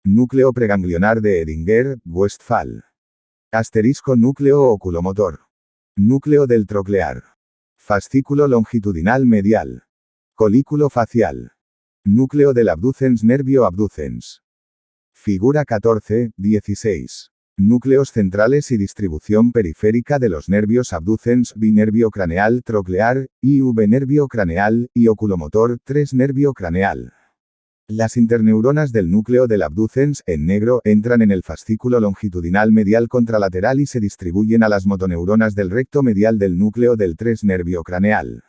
Núcleo preganglionar de Edinger-Westphal. Asterisco núcleo oculomotor. Núcleo del troclear. Fascículo longitudinal medial. Colículo facial. Núcleo del abducens nervio abducens. Figura 14, 16. Núcleos centrales y distribución periférica de los nervios abducens, binervio craneal, troclear, IV nervio craneal, y oculomotor, 3 nervio craneal. Las interneuronas del núcleo del abducens, en negro, entran en el fascículo longitudinal medial contralateral y se distribuyen a las motoneuronas del recto medial del núcleo del 3 nervio craneal.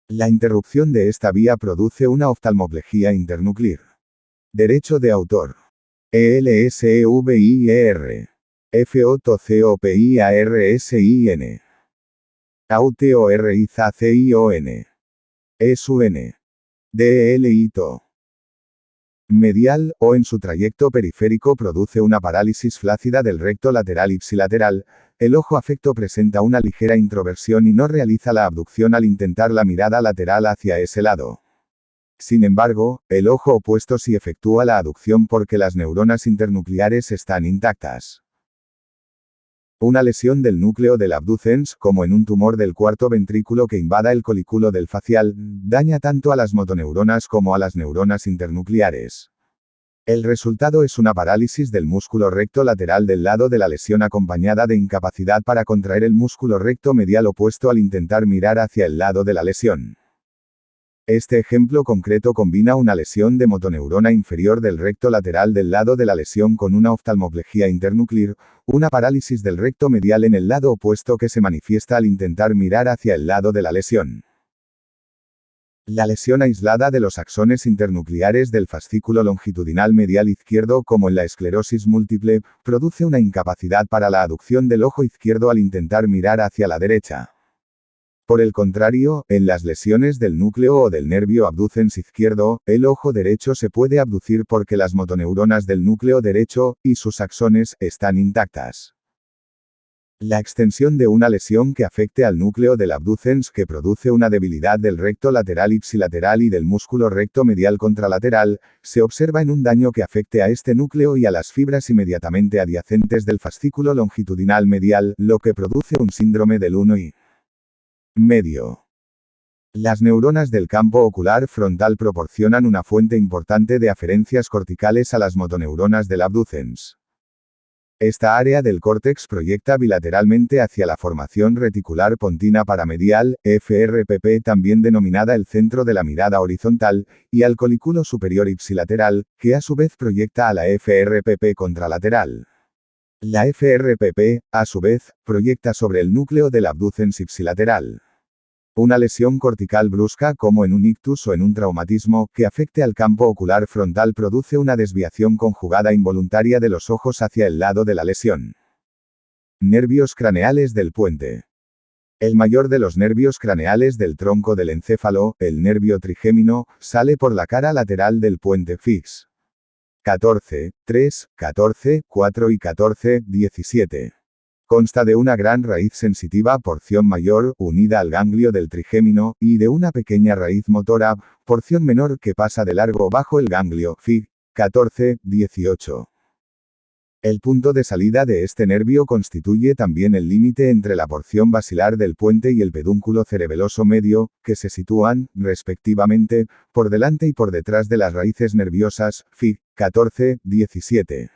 La interrupción de esta vía produce una oftalmoplejía internuclear. Derecho de autor. ELSEVIER. FOTCOPIARSIN. AUTORIZACION. ESUN. DELITO. Medial, o en su trayecto periférico produce una parálisis flácida del recto lateral ipsilateral, el ojo afecto presenta una ligera introversión y no realiza la abducción al intentar la mirada lateral hacia ese lado. Sin embargo, el ojo opuesto sí efectúa la aducción porque las neuronas internucleares están intactas. Una lesión del núcleo del abducens, como en un tumor del cuarto ventrículo que invada el colículo del facial, daña tanto a las motoneuronas como a las neuronas internucleares. El resultado es una parálisis del músculo recto lateral del lado de la lesión acompañada de incapacidad para contraer el músculo recto medial opuesto al intentar mirar hacia el lado de la lesión. Este ejemplo concreto combina una lesión de motoneurona inferior del recto lateral del lado de la lesión con una oftalmoplejía internuclear, una parálisis del recto medial en el lado opuesto que se manifiesta al intentar mirar hacia el lado de la lesión. La lesión aislada de los axones internucleares del fascículo longitudinal medial izquierdo, como en la esclerosis múltiple, produce una incapacidad para la aducción del ojo izquierdo al intentar mirar hacia la derecha. Por el contrario, en las lesiones del núcleo o del nervio abducens izquierdo, el ojo derecho se puede abducir porque las motoneuronas del núcleo derecho, y sus axones, están intactas. La extensión de una lesión que afecte al núcleo del abducens que produce una debilidad del recto lateral ipsilateral y del músculo recto medial contralateral, se observa en un daño que afecte a este núcleo y a las fibras inmediatamente adyacentes del fascículo longitudinal medial, lo que produce un síndrome del 1 y medio. Las neuronas del campo ocular frontal proporcionan una fuente importante de aferencias corticales a las motoneuronas del abducens. Esta área del córtex proyecta bilateralmente hacia la formación reticular pontina paramedial, FRPP, también denominada el centro de la mirada horizontal, y al colículo superior ipsilateral, que a su vez proyecta a la FRPP contralateral. La FRPP, a su vez, proyecta sobre el núcleo del abducens ipsilateral. Una lesión cortical brusca, como en un ictus o en un traumatismo, que afecte al campo ocular frontal produce una desviación conjugada involuntaria de los ojos hacia el lado de la lesión. Nervios craneales del puente. El mayor de los nervios craneales del tronco del encéfalo, el nervio trigémino, sale por la cara lateral del puente fix. 14, 3, 14, 4 y 14, 17. Consta de una gran raíz sensitiva, porción mayor, unida al ganglio del trigémino, y de una pequeña raíz motora, porción menor que pasa de largo bajo el ganglio, Fig. 14, 18. El punto de salida de este nervio constituye también el límite entre la porción basilar del puente y el pedúnculo cerebeloso medio, que se sitúan, respectivamente, por delante y por detrás de las raíces nerviosas, Fig. 14, 17.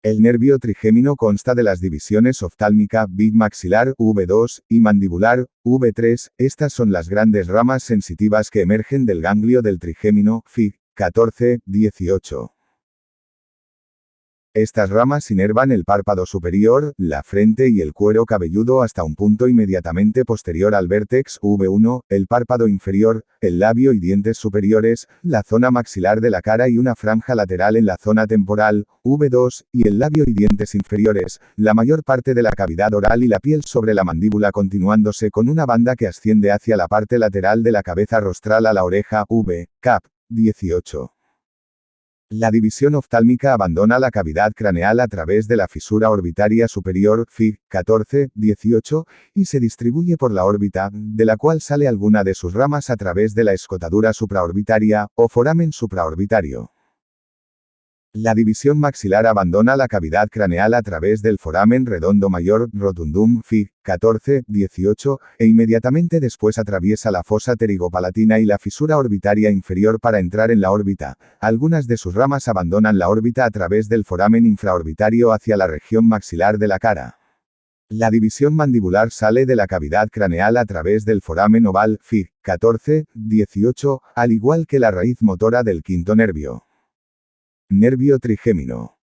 El nervio trigémino consta de las divisiones oftálmica, big maxilar, V2, y mandibular, V3, estas son las grandes ramas sensitivas que emergen del ganglio del trigémino, Fig. 14, 18. Estas ramas inervan el párpado superior, la frente y el cuero cabelludo hasta un punto inmediatamente posterior al vértex, V1, el párpado inferior, el labio y dientes superiores, la zona maxilar de la cara y una franja lateral en la zona temporal, V2, y el labio y dientes inferiores, la mayor parte de la cavidad oral y la piel sobre la mandíbula continuándose con una banda que asciende hacia la parte lateral de la cabeza rostral a la oreja, V, cap. 18. La división oftálmica abandona la cavidad craneal a través de la fisura orbitaria superior, Fig. 14, 18, y se distribuye por la órbita, de la cual sale alguna de sus ramas a través de la escotadura supraorbitaria, o foramen supraorbitario. La división maxilar abandona la cavidad craneal a través del foramen redondo mayor, rotundum, Fig. 14, 18, e inmediatamente después atraviesa la fosa pterigopalatina y la fisura orbitaria inferior para entrar en la órbita. Algunas de sus ramas abandonan la órbita a través del foramen infraorbitario hacia la región maxilar de la cara. La división mandibular sale de la cavidad craneal a través del foramen oval, Fig. 14, 18, al igual que la raíz motora del quinto nervio. Nervio trigémino.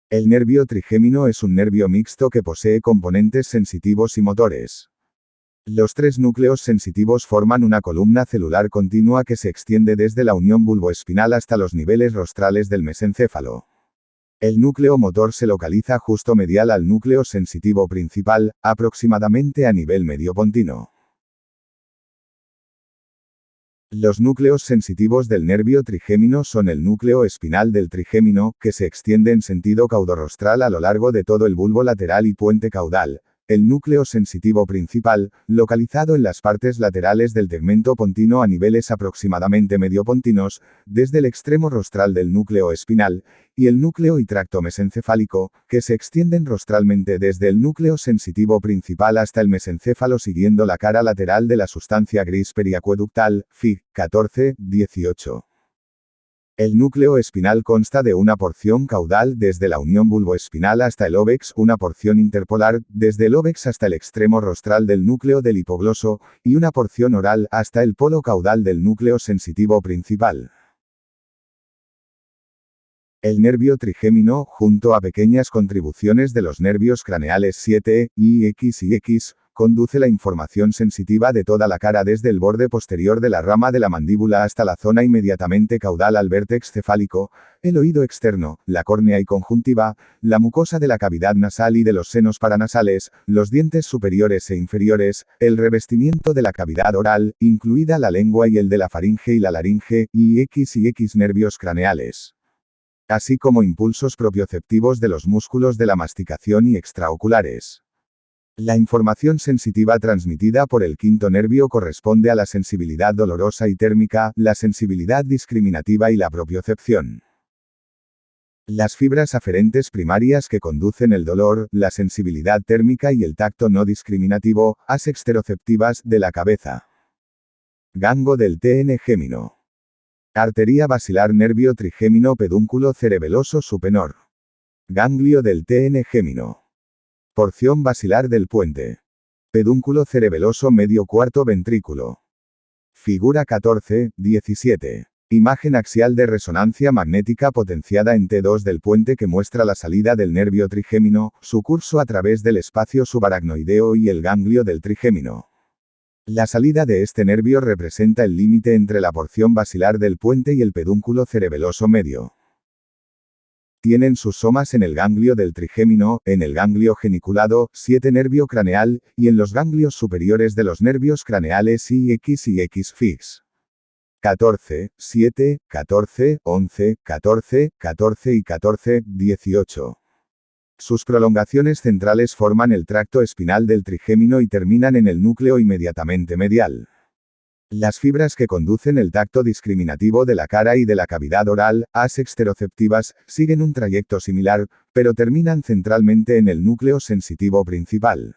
El nervio trigémino es un nervio mixto que posee componentes sensitivos y motores. Los tres núcleos sensitivos forman una columna celular continua que se extiende desde la unión bulboespinal hasta los niveles rostrales del mesencéfalo. El núcleo motor se localiza justo medial al núcleo sensitivo principal, aproximadamente a nivel mediopontino. Los núcleos sensitivos del nervio trigémino son el núcleo espinal del trigémino, que se extiende en sentido caudorostral a lo largo de todo el bulbo lateral y puente caudal. El núcleo sensitivo principal, localizado en las partes laterales del tegmento pontino a niveles aproximadamente mediopontinos, desde el extremo rostral del núcleo espinal, y el núcleo y tracto mesencefálico, que se extienden rostralmente desde el núcleo sensitivo principal hasta el mesencéfalo siguiendo la cara lateral de la sustancia gris periacueductal, Fig. 14, 18. El núcleo espinal consta de una porción caudal desde la unión bulboespinal hasta el óvex, una porción interpolar, desde el óvex hasta el extremo rostral del núcleo del hipogloso, y una porción oral hasta el polo caudal del núcleo sensitivo principal. El nervio trigémino, junto a pequeñas contribuciones de los nervios craneales 7, y X, conduce la información sensitiva de toda la cara desde el borde posterior de la rama de la mandíbula hasta la zona inmediatamente caudal al vértex cefálico, el oído externo, la córnea y conjuntiva, la mucosa de la cavidad nasal y de los senos paranasales, los dientes superiores e inferiores, el revestimiento de la cavidad oral, incluida la lengua y el de la faringe y la laringe, y X nervios craneales. Así como impulsos propioceptivos de los músculos de la masticación y extraoculares. La información sensitiva transmitida por el quinto nervio corresponde a la sensibilidad dolorosa y térmica, la sensibilidad discriminativa y la propiocepción. Las fibras aferentes primarias que conducen el dolor, la sensibilidad térmica y el tacto no discriminativo, asexteroceptivas, de la cabeza. Gango del TN gémino. Arteria basilar nervio trigémino pedúnculo cerebeloso supenor. Ganglio del TN gémino. Porción basilar del puente. Pedúnculo cerebeloso medio cuarto ventrículo. Figura 14, 17. Imagen axial de resonancia magnética potenciada en T2 del puente que muestra la salida del nervio trigémino, su curso a través del espacio subaracnoideo y el ganglio del trigémino. La salida de este nervio representa el límite entre la porción basilar del puente y el pedúnculo cerebeloso medio. Tienen sus somas en el ganglio del trigémino, en el ganglio geniculado, 7 nervio craneal, y en los ganglios superiores de los nervios craneales X fix. 14, 7, 14, 11, 14, 14 y 14, 18. Sus prolongaciones centrales forman el tracto espinal del trigémino y terminan en el núcleo inmediatamente medial. Las fibras que conducen el tacto discriminativo de la cara y de la cavidad oral, asexteroceptivas, siguen un trayecto similar, pero terminan centralmente en el núcleo sensitivo principal.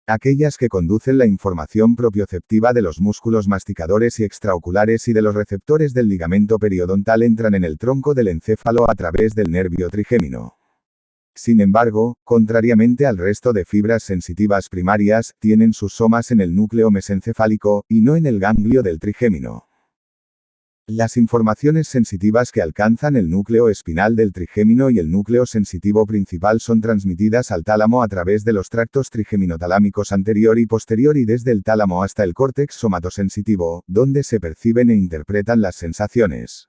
Aquellas que conducen la información propioceptiva de los músculos masticadores y extraoculares y de los receptores del ligamento periodontal entran en el tronco del encéfalo a través del nervio trigémino. Sin embargo, contrariamente al resto de fibras sensitivas primarias, tienen sus somas en el núcleo mesencefálico, y no en el ganglio del trigémino. Las informaciones sensitivas que alcanzan el núcleo espinal del trigémino y el núcleo sensitivo principal son transmitidas al tálamo a través de los tractos trigeminotalámicos anterior y posterior y desde el tálamo hasta el córtex somatosensitivo, donde se perciben e interpretan las sensaciones.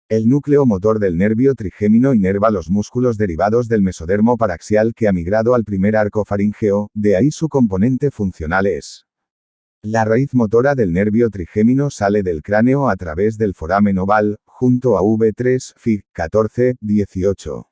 El núcleo motor del nervio trigémino inerva los músculos derivados del mesodermo paraxial que ha migrado al primer arco faríngeo, de ahí su componente funcional es. La raíz motora del nervio trigémino sale del cráneo a través del foramen oval, junto a V3, Fig. 14, 18.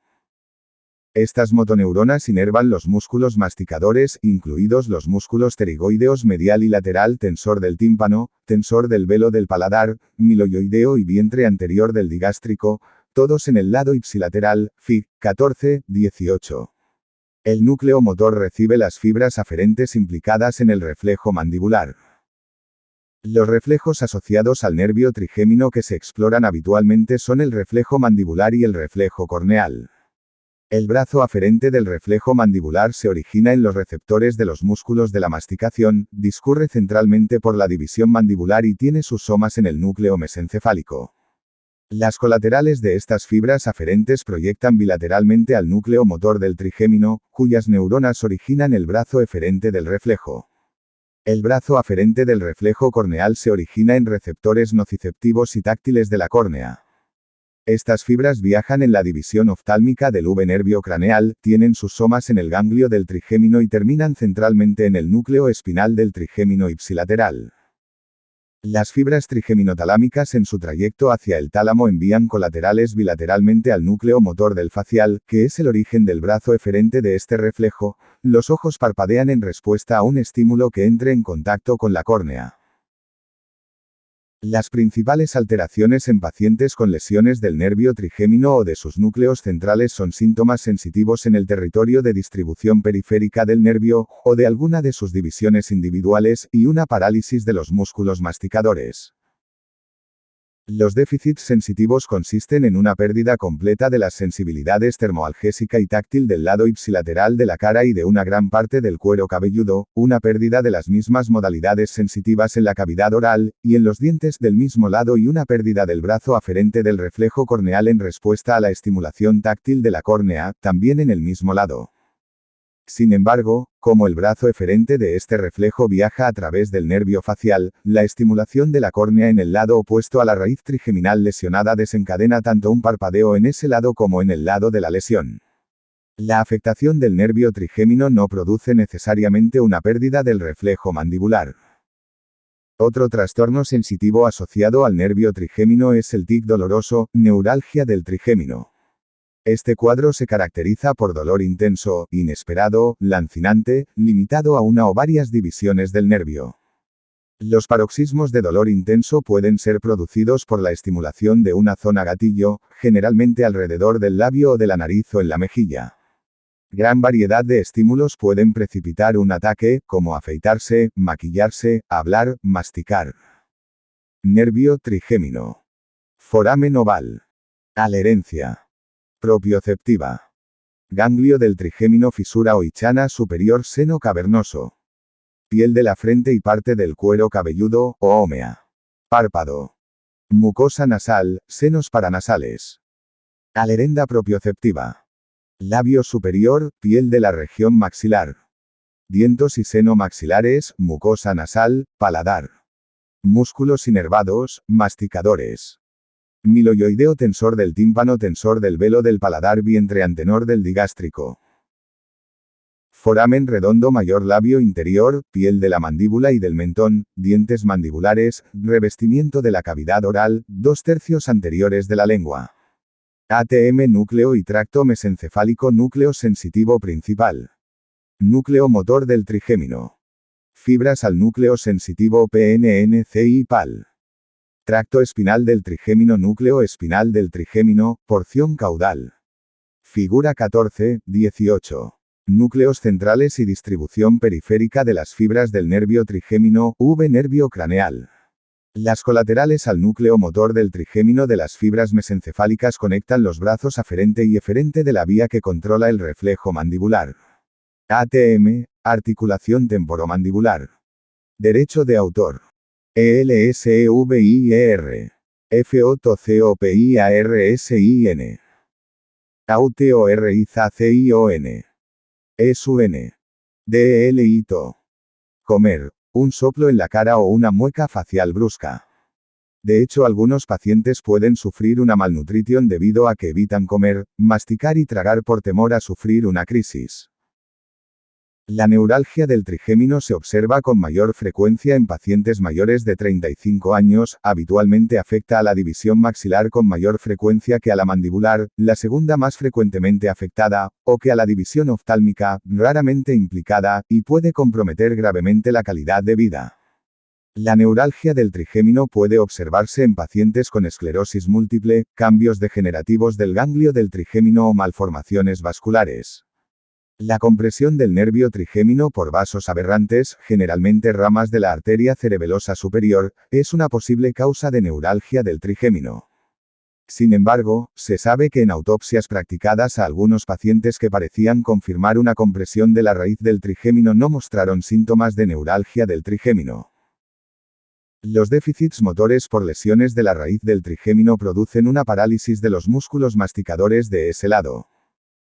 Estas motoneuronas inervan los músculos masticadores, incluidos los músculos pterigoideos medial y lateral, tensor del tímpano, tensor del velo del paladar, miloioideo y vientre anterior del digástrico, todos en el lado ipsilateral, Fig. 14, 18. El núcleo motor recibe las fibras aferentes implicadas en el reflejo mandibular. Los reflejos asociados al nervio trigémino que se exploran habitualmente son el reflejo mandibular y el reflejo corneal. El brazo aferente del reflejo mandibular se origina en los receptores de los músculos de la masticación, discurre centralmente por la división mandibular y tiene sus somas en el núcleo mesencefálico. Las colaterales de estas fibras aferentes proyectan bilateralmente al núcleo motor del trigémino, cuyas neuronas originan el brazo eferente del reflejo. El brazo aferente del reflejo corneal se origina en receptores nociceptivos y táctiles de la córnea. Estas fibras viajan en la división oftálmica del V-nervio craneal, tienen sus somas en el ganglio del trigémino y terminan centralmente en el núcleo espinal del trigémino ipsilateral. Las fibras trigémino-talámicas en su trayecto hacia el tálamo envían colaterales bilateralmente al núcleo motor del facial, que es el origen del brazo eferente de este reflejo. Los ojos parpadean en respuesta a un estímulo que entre en contacto con la córnea. Las principales alteraciones en pacientes con lesiones del nervio trigémino o de sus núcleos centrales son síntomas sensitivos en el territorio de distribución periférica del nervio, o de alguna de sus divisiones individuales, y una parálisis de los músculos masticadores. Los déficits sensitivos consisten en una pérdida completa de las sensibilidades termoalgésica y táctil del lado ipsilateral de la cara y de una gran parte del cuero cabelludo, una pérdida de las mismas modalidades sensitivas en la cavidad oral, y en los dientes del mismo lado y una pérdida del brazo aferente del reflejo corneal en respuesta a la estimulación táctil de la córnea, también en el mismo lado. Sin embargo, como el brazo eferente de este reflejo viaja a través del nervio facial, la estimulación de la córnea en el lado opuesto a la raíz trigeminal lesionada desencadena tanto un parpadeo en ese lado como en el lado de la lesión. La afectación del nervio trigémino no produce necesariamente una pérdida del reflejo mandibular. Otro trastorno sensitivo asociado al nervio trigémino es el tic doloroso, neuralgia del trigémino. Este cuadro se caracteriza por dolor intenso, inesperado, lancinante, limitado a una o varias divisiones del nervio. Los paroxismos de dolor intenso pueden ser producidos por la estimulación de una zona gatillo, generalmente alrededor del labio o de la nariz o en la mejilla. Gran variedad de estímulos pueden precipitar un ataque, como afeitarse, maquillarse, hablar, masticar. Nervio trigémino. Foramen oval. Adherencia. Propioceptiva. Ganglio del trigémino, fisura o ichana superior, seno cavernoso. Piel de la frente y parte del cuero cabelludo, o ómea. Párpado. Mucosa nasal, senos paranasales. Adherenda propioceptiva. Labio superior, piel de la región maxilar. Dientos y seno maxilares, mucosa nasal, paladar. Músculos inervados, masticadores. Miloioideo, tensor del tímpano, tensor del velo del paladar, vientre antenor del digástrico. Foramen redondo mayor, labio interior, piel de la mandíbula y del mentón, dientes mandibulares, revestimiento de la cavidad oral, 2/3 anteriores de la lengua. ATM, núcleo y tracto mesencefálico, núcleo sensitivo principal. Núcleo motor del trigémino. Fibras al núcleo sensitivo, PNNC y PAL. Tracto espinal del trigémino, núcleo espinal del trigémino, porción caudal. Figura 14, 18. Núcleos centrales y distribución periférica de las fibras del nervio trigémino, V-nervio craneal. Las colaterales al núcleo motor del trigémino de las fibras mesencefálicas conectan los brazos aferente y eferente de la vía que controla el reflejo mandibular. ATM, articulación temporomandibular. Derecho de autor. ELSEVIER. FOTCOPIARSIN. AUTORIZACION. ESUN. DELITO. Comer. Un soplo en la cara o una mueca facial brusca. De hecho, algunos pacientes pueden sufrir una malnutrición debido a que evitan comer, masticar y tragar por temor a sufrir una crisis. La neuralgia del trigémino se observa con mayor frecuencia en pacientes mayores de 35 años, habitualmente afecta a la división maxilar con mayor frecuencia que a la mandibular, la segunda más frecuentemente afectada, o que a la división oftálmica, raramente implicada, y puede comprometer gravemente la calidad de vida. La neuralgia del trigémino puede observarse en pacientes con esclerosis múltiple, cambios degenerativos del ganglio del trigémino o malformaciones vasculares. La compresión del nervio trigémino por vasos aberrantes, generalmente ramas de la arteria cerebelosa superior, es una posible causa de neuralgia del trigémino. Sin embargo, se sabe que en autopsias practicadas a algunos pacientes que parecían confirmar una compresión de la raíz del trigémino no mostraron síntomas de neuralgia del trigémino. Los déficits motores por lesiones de la raíz del trigémino producen una parálisis de los músculos masticadores de ese lado.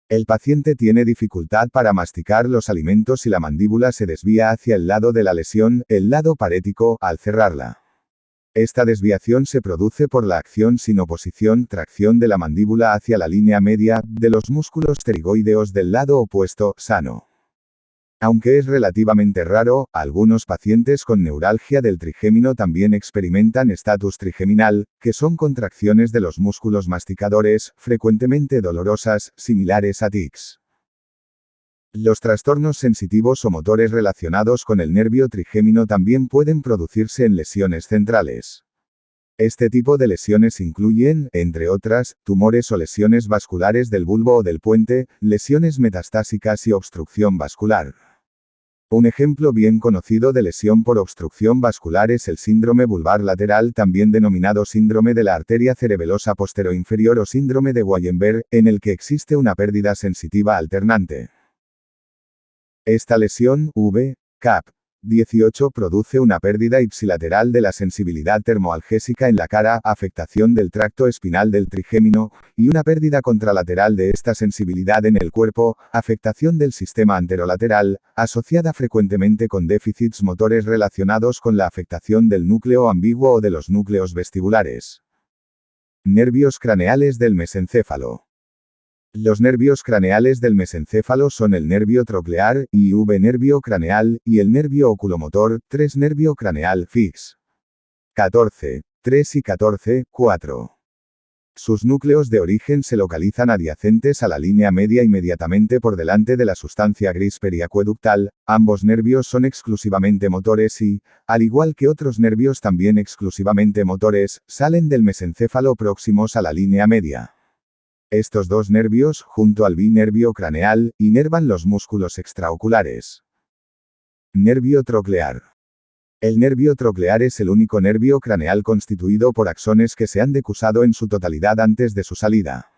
El paciente tiene dificultad para masticar los alimentos y la mandíbula se desvía hacia el lado de la lesión, el lado parético, al cerrarla. Esta desviación se produce por la acción sin oposición, tracción de la mandíbula hacia la línea media, de los músculos pterigoideos del lado opuesto, sano. Aunque es relativamente raro, algunos pacientes con neuralgia del trigémino también experimentan estatus trigeminal, que son contracciones de los músculos masticadores, frecuentemente dolorosas, similares a tics. Los trastornos sensitivos o motores relacionados con el nervio trigémino también pueden producirse en lesiones centrales. Este tipo de lesiones incluyen, entre otras, tumores o lesiones vasculares del bulbo o del puente, lesiones metastásicas y obstrucción vascular. Un ejemplo bien conocido de lesión por obstrucción vascular es el síndrome vulvar lateral, también denominado síndrome de la arteria cerebelosa posteroinferior o síndrome de Guyenberg, en el que existe una pérdida sensitiva alternante. Esta lesión, V-CAP 18 produce una pérdida ipsilateral de la sensibilidad termoalgésica en la cara, afectación del tracto espinal del trigémino, y una pérdida contralateral de esta sensibilidad en el cuerpo, afectación del sistema anterolateral, asociada frecuentemente con déficits motores relacionados con la afectación del núcleo ambiguo o de los núcleos vestibulares. Nervios craneales del mesencéfalo. Los nervios craneales del mesencéfalo son el nervio troclear, IV nervio craneal, y el nervio oculomotor, 3 nervio craneal fix. 14, 3 y 14, 4. Sus núcleos de origen se localizan adyacentes a la línea media inmediatamente por delante de la sustancia gris periacueductal, ambos nervios son exclusivamente motores y, al igual que otros nervios también exclusivamente motores, salen del mesencéfalo próximos a la línea media. Estos dos nervios, junto al binervio craneal, inervan los músculos extraoculares. Nervio troclear. El nervio troclear es el único nervio craneal constituido por axones que se han decusado en su totalidad antes de su salida.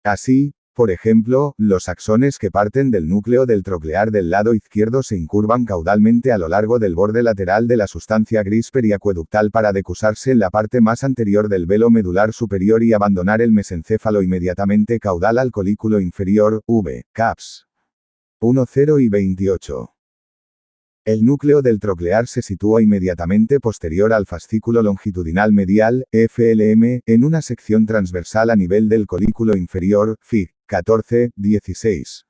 Así, por ejemplo, los axones que parten del núcleo del troclear del lado izquierdo se incurvan caudalmente a lo largo del borde lateral de la sustancia gris periacueductal para decusarse en la parte más anterior del velo medular superior y abandonar el mesencéfalo inmediatamente caudal al colículo inferior, caps 1, 0 y 28. El núcleo del troclear se sitúa inmediatamente posterior al fascículo longitudinal medial, FLM, en una sección transversal a nivel del colículo inferior, Fig. 14, 16.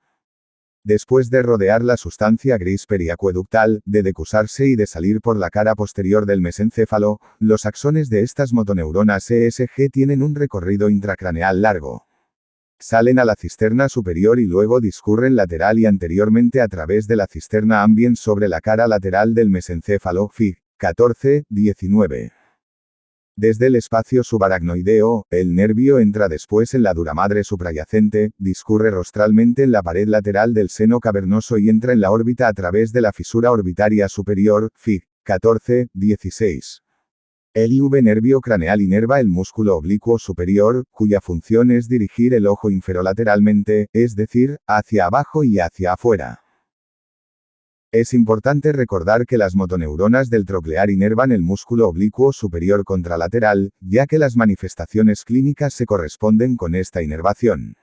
Después de rodear la sustancia gris periacueductal, de decusarse y de salir por la cara posterior del mesencéfalo, los axones de estas motoneuronas ESG tienen un recorrido intracraneal largo. Salen a la cisterna superior y luego discurren lateral y anteriormente a través de la cisterna ambiens sobre la cara lateral del mesencéfalo, Fig. 14, 19. Desde el espacio subaracnoideo, el nervio entra después en la duramadre suprayacente, discurre rostralmente en la pared lateral del seno cavernoso y entra en la órbita a través de la fisura orbitaria superior, Fig. 14, 16. El IV nervio craneal inerva el músculo oblicuo superior, cuya función es dirigir el ojo inferolateralmente, es decir, hacia abajo y hacia afuera. Es importante recordar que las motoneuronas del troclear inervan el músculo oblicuo superior contralateral, ya que las manifestaciones clínicas se corresponden con esta inervación.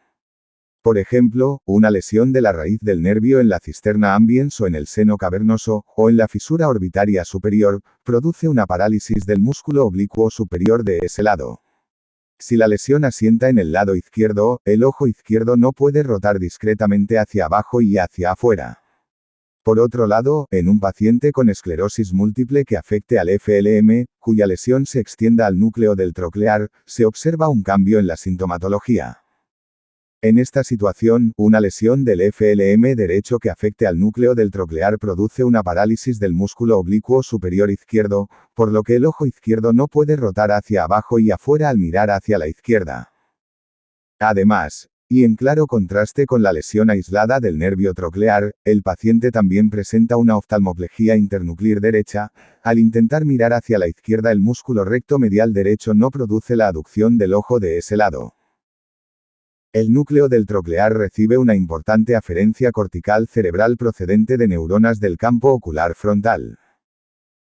Por ejemplo, una lesión de la raíz del nervio en la cisterna ambiens o en el seno cavernoso, o en la fisura orbitaria superior, produce una parálisis del músculo oblicuo superior de ese lado. Si la lesión asienta en el lado izquierdo, el ojo izquierdo no puede rotar discretamente hacia abajo y hacia afuera. Por otro lado, en un paciente con esclerosis múltiple que afecte al FLM, cuya lesión se extienda al núcleo del troclear, se observa un cambio en la sintomatología. En esta situación, una lesión del FLM derecho que afecte al núcleo del troclear produce una parálisis del músculo oblicuo superior izquierdo, por lo que el ojo izquierdo no puede rotar hacia abajo y afuera al mirar hacia la izquierda. Además, y en claro contraste con la lesión aislada del nervio troclear, el paciente también presenta una oftalmoplejía internúclea derecha. Al intentar mirar hacia la izquierda, el músculo recto medial derecho no produce la aducción del ojo de ese lado. El núcleo del troclear recibe una importante aferencia cortical cerebral procedente de neuronas del campo ocular frontal.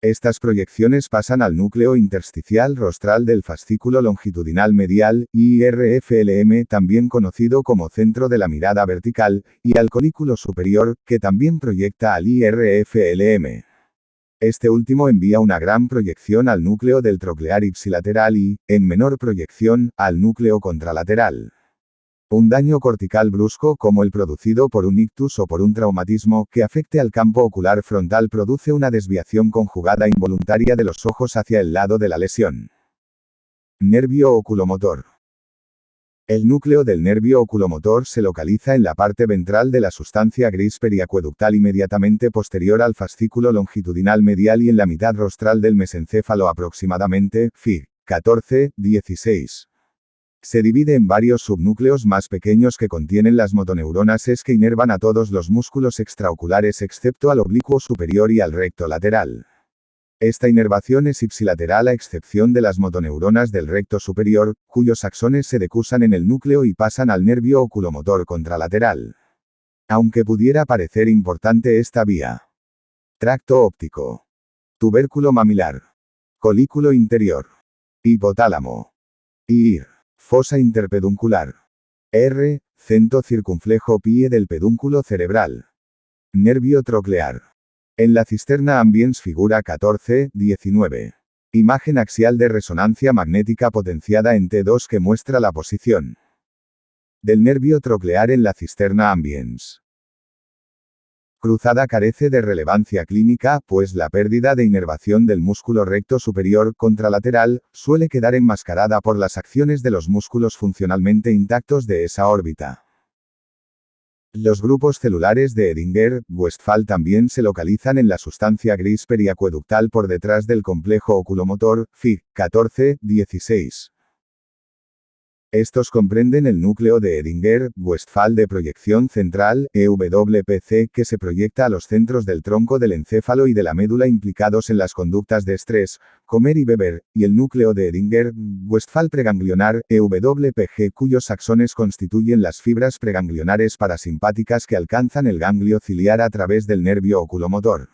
Estas proyecciones pasan al núcleo intersticial rostral del fascículo longitudinal medial, IRFLM, también conocido como centro de la mirada vertical, y al colículo superior, que también proyecta al IRFLM. Este último envía una gran proyección al núcleo del troclear ipsilateral y, en menor proyección, al núcleo contralateral. Un daño cortical brusco como el producido por un ictus o por un traumatismo que afecte al campo ocular frontal produce una desviación conjugada involuntaria de los ojos hacia el lado de la lesión. Nervio oculomotor. El núcleo del nervio oculomotor se localiza en la parte ventral de la sustancia gris periacueductal inmediatamente posterior al fascículo longitudinal medial y en la mitad rostral del mesencéfalo aproximadamente, Fig. 14-16. Se divide en varios subnúcleos más pequeños que contienen las motoneuronas que inervan a todos los músculos extraoculares excepto al oblicuo superior y al recto lateral. Esta inervación es ipsilateral a excepción de las motoneuronas del recto superior, cuyos axones se decusan en el núcleo y pasan al nervio oculomotor contralateral. Aunque pudiera parecer importante esta vía. Tracto óptico. Tubérculo mamilar. Colículo interior. Hipotálamo. IR. Fosa interpeduncular. R. Centro circunflejo pie del pedúnculo cerebral. Nervio troclear. En la cisterna ambiens figura 14-19. Imagen axial de resonancia magnética potenciada en T2 que muestra la posición del nervio troclear en la cisterna ambiens. Cruzada carece de relevancia clínica, pues la pérdida de inervación del músculo recto superior contralateral suele quedar enmascarada por las acciones de los músculos funcionalmente intactos de esa órbita. Los grupos celulares de Edinger-Westphal también se localizan en la sustancia gris periacueductal por detrás del complejo oculomotor, Fig. 14-16. Estos comprenden el núcleo de Edinger-Westphal de proyección central, EWPC, que se proyecta a los centros del tronco del encéfalo y de la médula implicados en las conductas de estrés, comer y beber, y el núcleo de Edinger-Westphal preganglionar, EWPG, cuyos axones constituyen las fibras preganglionares parasimpáticas que alcanzan el ganglio ciliar a través del nervio oculomotor.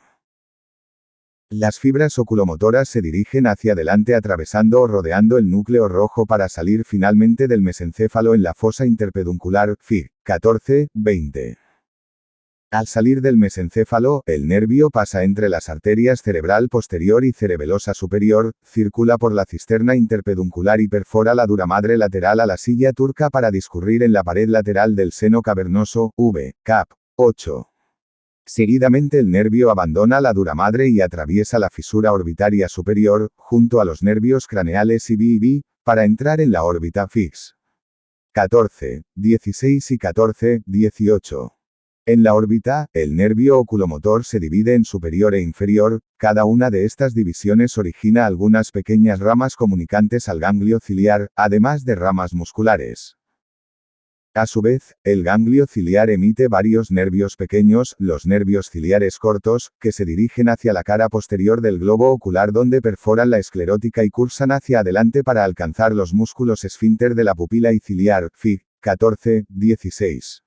Las fibras oculomotoras se dirigen hacia adelante atravesando o rodeando el núcleo rojo para salir finalmente del mesencéfalo en la fosa interpeduncular, Fig. 14-20. Al salir del mesencéfalo, el nervio pasa entre las arterias cerebral posterior y cerebelosa superior, circula por la cisterna interpeduncular y perfora la duramadre lateral a la silla turca para discurrir en la pared lateral del seno cavernoso, V. Cap. 8. Seguidamente el nervio abandona la duramadre y atraviesa la fisura orbitaria superior, junto a los nervios craneales y BIB, para entrar en la órbita fix. 14, 16 y 14, 18. En la órbita, el nervio oculomotor se divide en superior e inferior, cada una de estas divisiones origina algunas pequeñas ramas comunicantes al ganglio ciliar, además de ramas musculares. A su vez, el ganglio ciliar emite varios nervios pequeños, los nervios ciliares cortos, que se dirigen hacia la cara posterior del globo ocular donde perforan la esclerótica y cursan hacia adelante para alcanzar los músculos esfínter de la pupila y ciliar, Fig. 14, 16.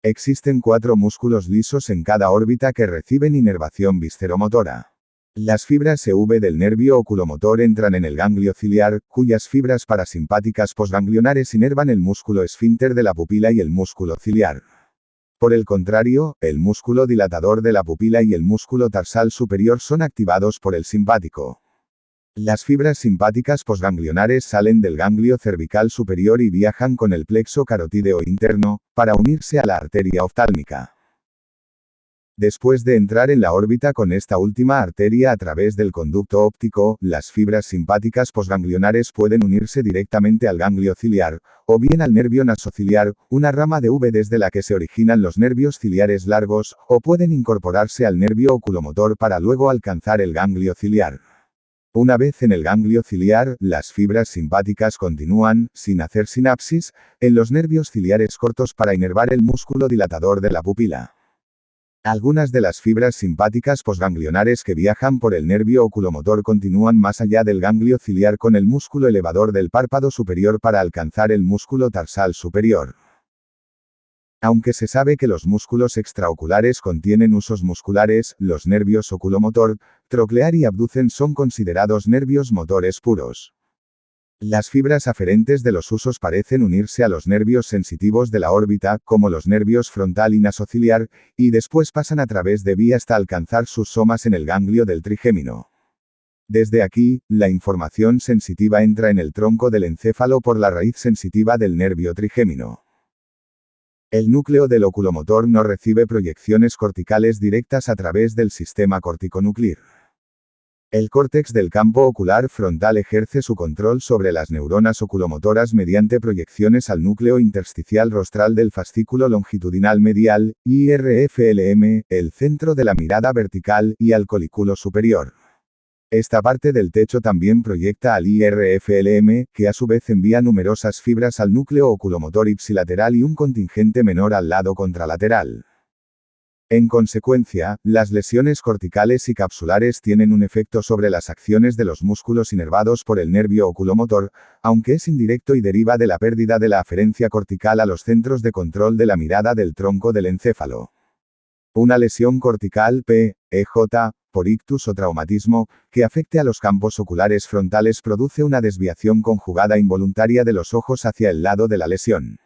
Existen 4 músculos lisos en cada órbita que reciben inervación visceromotora. Las fibras EV del nervio oculomotor entran en el ganglio ciliar, cuyas fibras parasimpáticas posganglionares inervan el músculo esfínter de la pupila y el músculo ciliar. Por el contrario, el músculo dilatador de la pupila y el músculo tarsal superior son activados por el simpático. Las fibras simpáticas posganglionares salen del ganglio cervical superior y viajan con el plexo carotídeo interno, para unirse a la arteria oftálmica. Después de entrar en la órbita con esta última arteria a través del conducto óptico, las fibras simpáticas posganglionares pueden unirse directamente al ganglio ciliar, o bien al nervio nasociliar, una rama de V desde la que se originan los nervios ciliares largos, o pueden incorporarse al nervio oculomotor para luego alcanzar el ganglio ciliar. Una vez en el ganglio ciliar, las fibras simpáticas continúan, sin hacer sinapsis, en los nervios ciliares cortos para inervar el músculo dilatador de la pupila. Algunas de las fibras simpáticas posganglionares que viajan por el nervio oculomotor continúan más allá del ganglio ciliar con el músculo elevador del párpado superior para alcanzar el músculo tarsal superior. Aunque se sabe que los músculos extraoculares contienen usos musculares, los nervios oculomotor, troclear y abducen son considerados nervios motores puros. Las fibras aferentes de los usos parecen unirse a los nervios sensitivos de la órbita, como los nervios frontal y nasociliar, y después pasan a través de vía hasta alcanzar sus somas en el ganglio del trigémino. Desde aquí, la información sensitiva entra en el tronco del encéfalo por la raíz sensitiva del nervio trigémino. El núcleo del oculomotor no recibe proyecciones corticales directas a través del sistema corticonúcleo. El córtex del campo ocular frontal ejerce su control sobre las neuronas oculomotoras mediante proyecciones al núcleo intersticial rostral del fascículo longitudinal medial, IRFLM, el centro de la mirada vertical, y al colículo superior. Esta parte del techo también proyecta al IRFLM, que a su vez envía numerosas fibras al núcleo oculomotor ipsilateral y un contingente menor al lado contralateral. En consecuencia, las lesiones corticales y capsulares tienen un efecto sobre las acciones de los músculos inervados por el nervio oculomotor, aunque es indirecto y deriva de la pérdida de la aferencia cortical a los centros de control de la mirada del tronco del encéfalo. Una lesión cortical P, EJ, por ictus o traumatismo, que afecte a los campos oculares frontales produce una desviación conjugada involuntaria de los ojos hacia el lado de la lesión.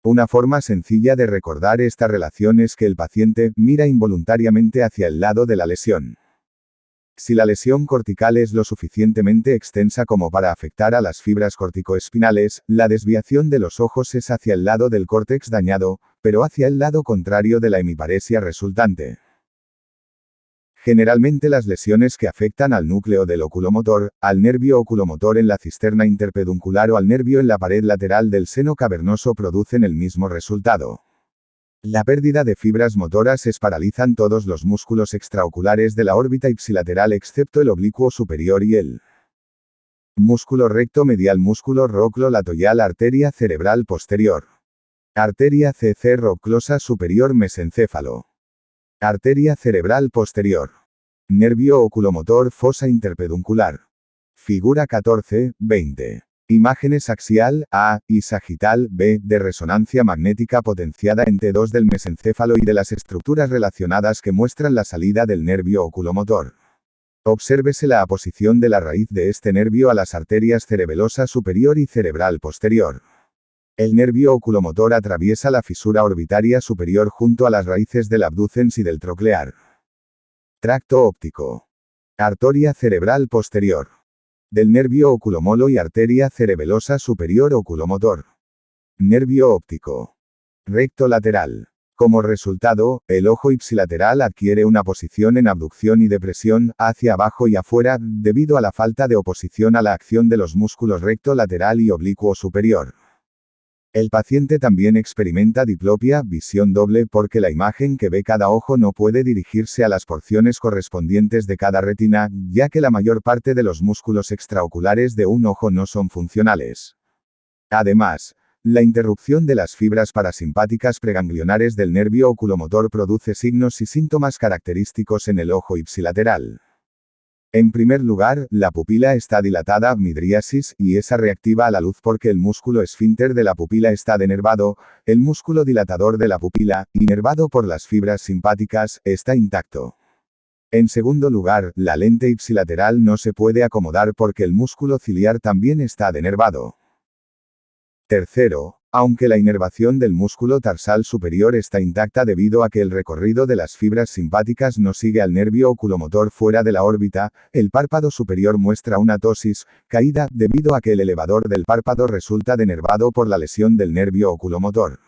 Una forma sencilla de recordar esta relación es que el paciente mira involuntariamente hacia el lado de la lesión. Si la lesión cortical es lo suficientemente extensa como para afectar a las fibras corticoespinales, la desviación de los ojos es hacia el lado del córtex dañado, pero hacia el lado contrario de la hemiparesia resultante. Generalmente las lesiones que afectan al núcleo del oculomotor, al nervio oculomotor en la cisterna interpeduncular o al nervio en la pared lateral del seno cavernoso producen el mismo resultado. La pérdida de fibras motoras paralizan todos los músculos extraoculares de la órbita ipsilateral excepto el oblicuo superior y el músculo recto medial, músculo roclo-latoial, arteria cerebral posterior. Arteria CC roclosa superior, mesencéfalo. Arteria cerebral posterior. Nervio oculomotor, fosa interpeduncular. Figura 14, 20. Imágenes axial, A, y sagital, B, de resonancia magnética potenciada en T2 del mesencéfalo y de las estructuras relacionadas que muestran la salida del nervio oculomotor. Obsérvese la aposición de la raíz de este nervio a las arterias cerebelosa superior y cerebral posterior. El nervio oculomotor atraviesa la fisura orbitaria superior junto a las raíces del abducens y del troclear. Tracto óptico. Arteria cerebral posterior. Del nervio oculomolo y arteria cerebelosa superior oculomotor. Nervio óptico. Recto lateral. Como resultado, el ojo ipsilateral adquiere una posición en abducción y depresión, hacia abajo y afuera, debido a la falta de oposición a la acción de los músculos recto lateral y oblicuo superior. El paciente también experimenta diplopia, visión doble, porque la imagen que ve cada ojo no puede dirigirse a las porciones correspondientes de cada retina, ya que la mayor parte de los músculos extraoculares de un ojo no son funcionales. Además, la interrupción de las fibras parasimpáticas preganglionares del nervio oculomotor produce signos y síntomas característicos en el ojo ipsilateral. En primer lugar, la pupila está dilatada, midriasis, y es reactiva a la luz porque el músculo esfínter de la pupila está denervado, el músculo dilatador de la pupila, inervado por las fibras simpáticas, está intacto. En segundo lugar, la lente ipsilateral no se puede acomodar porque el músculo ciliar también está denervado. Tercero, aunque la inervación del músculo tarsal superior está intacta debido a que el recorrido de las fibras simpáticas no sigue al nervio oculomotor fuera de la órbita, el párpado superior muestra una ptosis, caída, debido a que el elevador del párpado resulta denervado por la lesión del nervio oculomotor.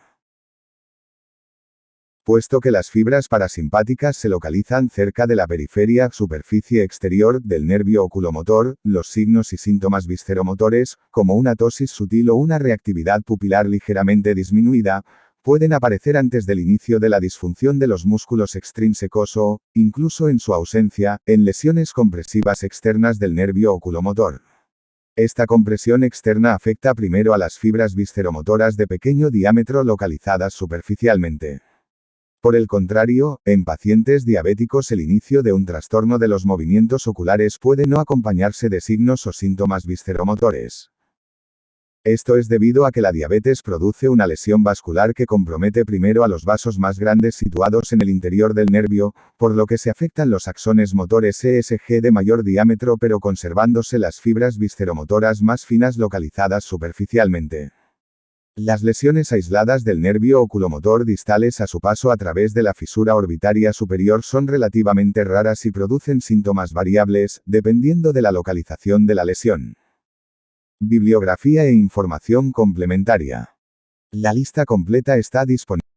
puesto que las fibras parasimpáticas se localizan cerca de la periferia, superficie exterior, del nervio oculomotor, los signos y síntomas visceromotores, como una tosis sutil o una reactividad pupilar ligeramente disminuida, pueden aparecer antes del inicio de la disfunción de los músculos extrínsecos o, incluso en su ausencia, en lesiones compresivas externas del nervio oculomotor. Esta compresión externa afecta primero a las fibras visceromotoras de pequeño diámetro localizadas superficialmente. Por el contrario, en pacientes diabéticos el inicio de un trastorno de los movimientos oculares puede no acompañarse de signos o síntomas visceromotores. Esto es debido a que la diabetes produce una lesión vascular que compromete primero a los vasos más grandes situados en el interior del nervio, por lo que se afectan los axones motores ESG de mayor diámetro pero conservándose las fibras visceromotoras más finas localizadas superficialmente. Las lesiones aisladas del nervio oculomotor distales a su paso a través de la fisura orbitaria superior son relativamente raras y producen síntomas variables, dependiendo de la localización de la lesión. Bibliografía e información complementaria. La lista completa está disponible.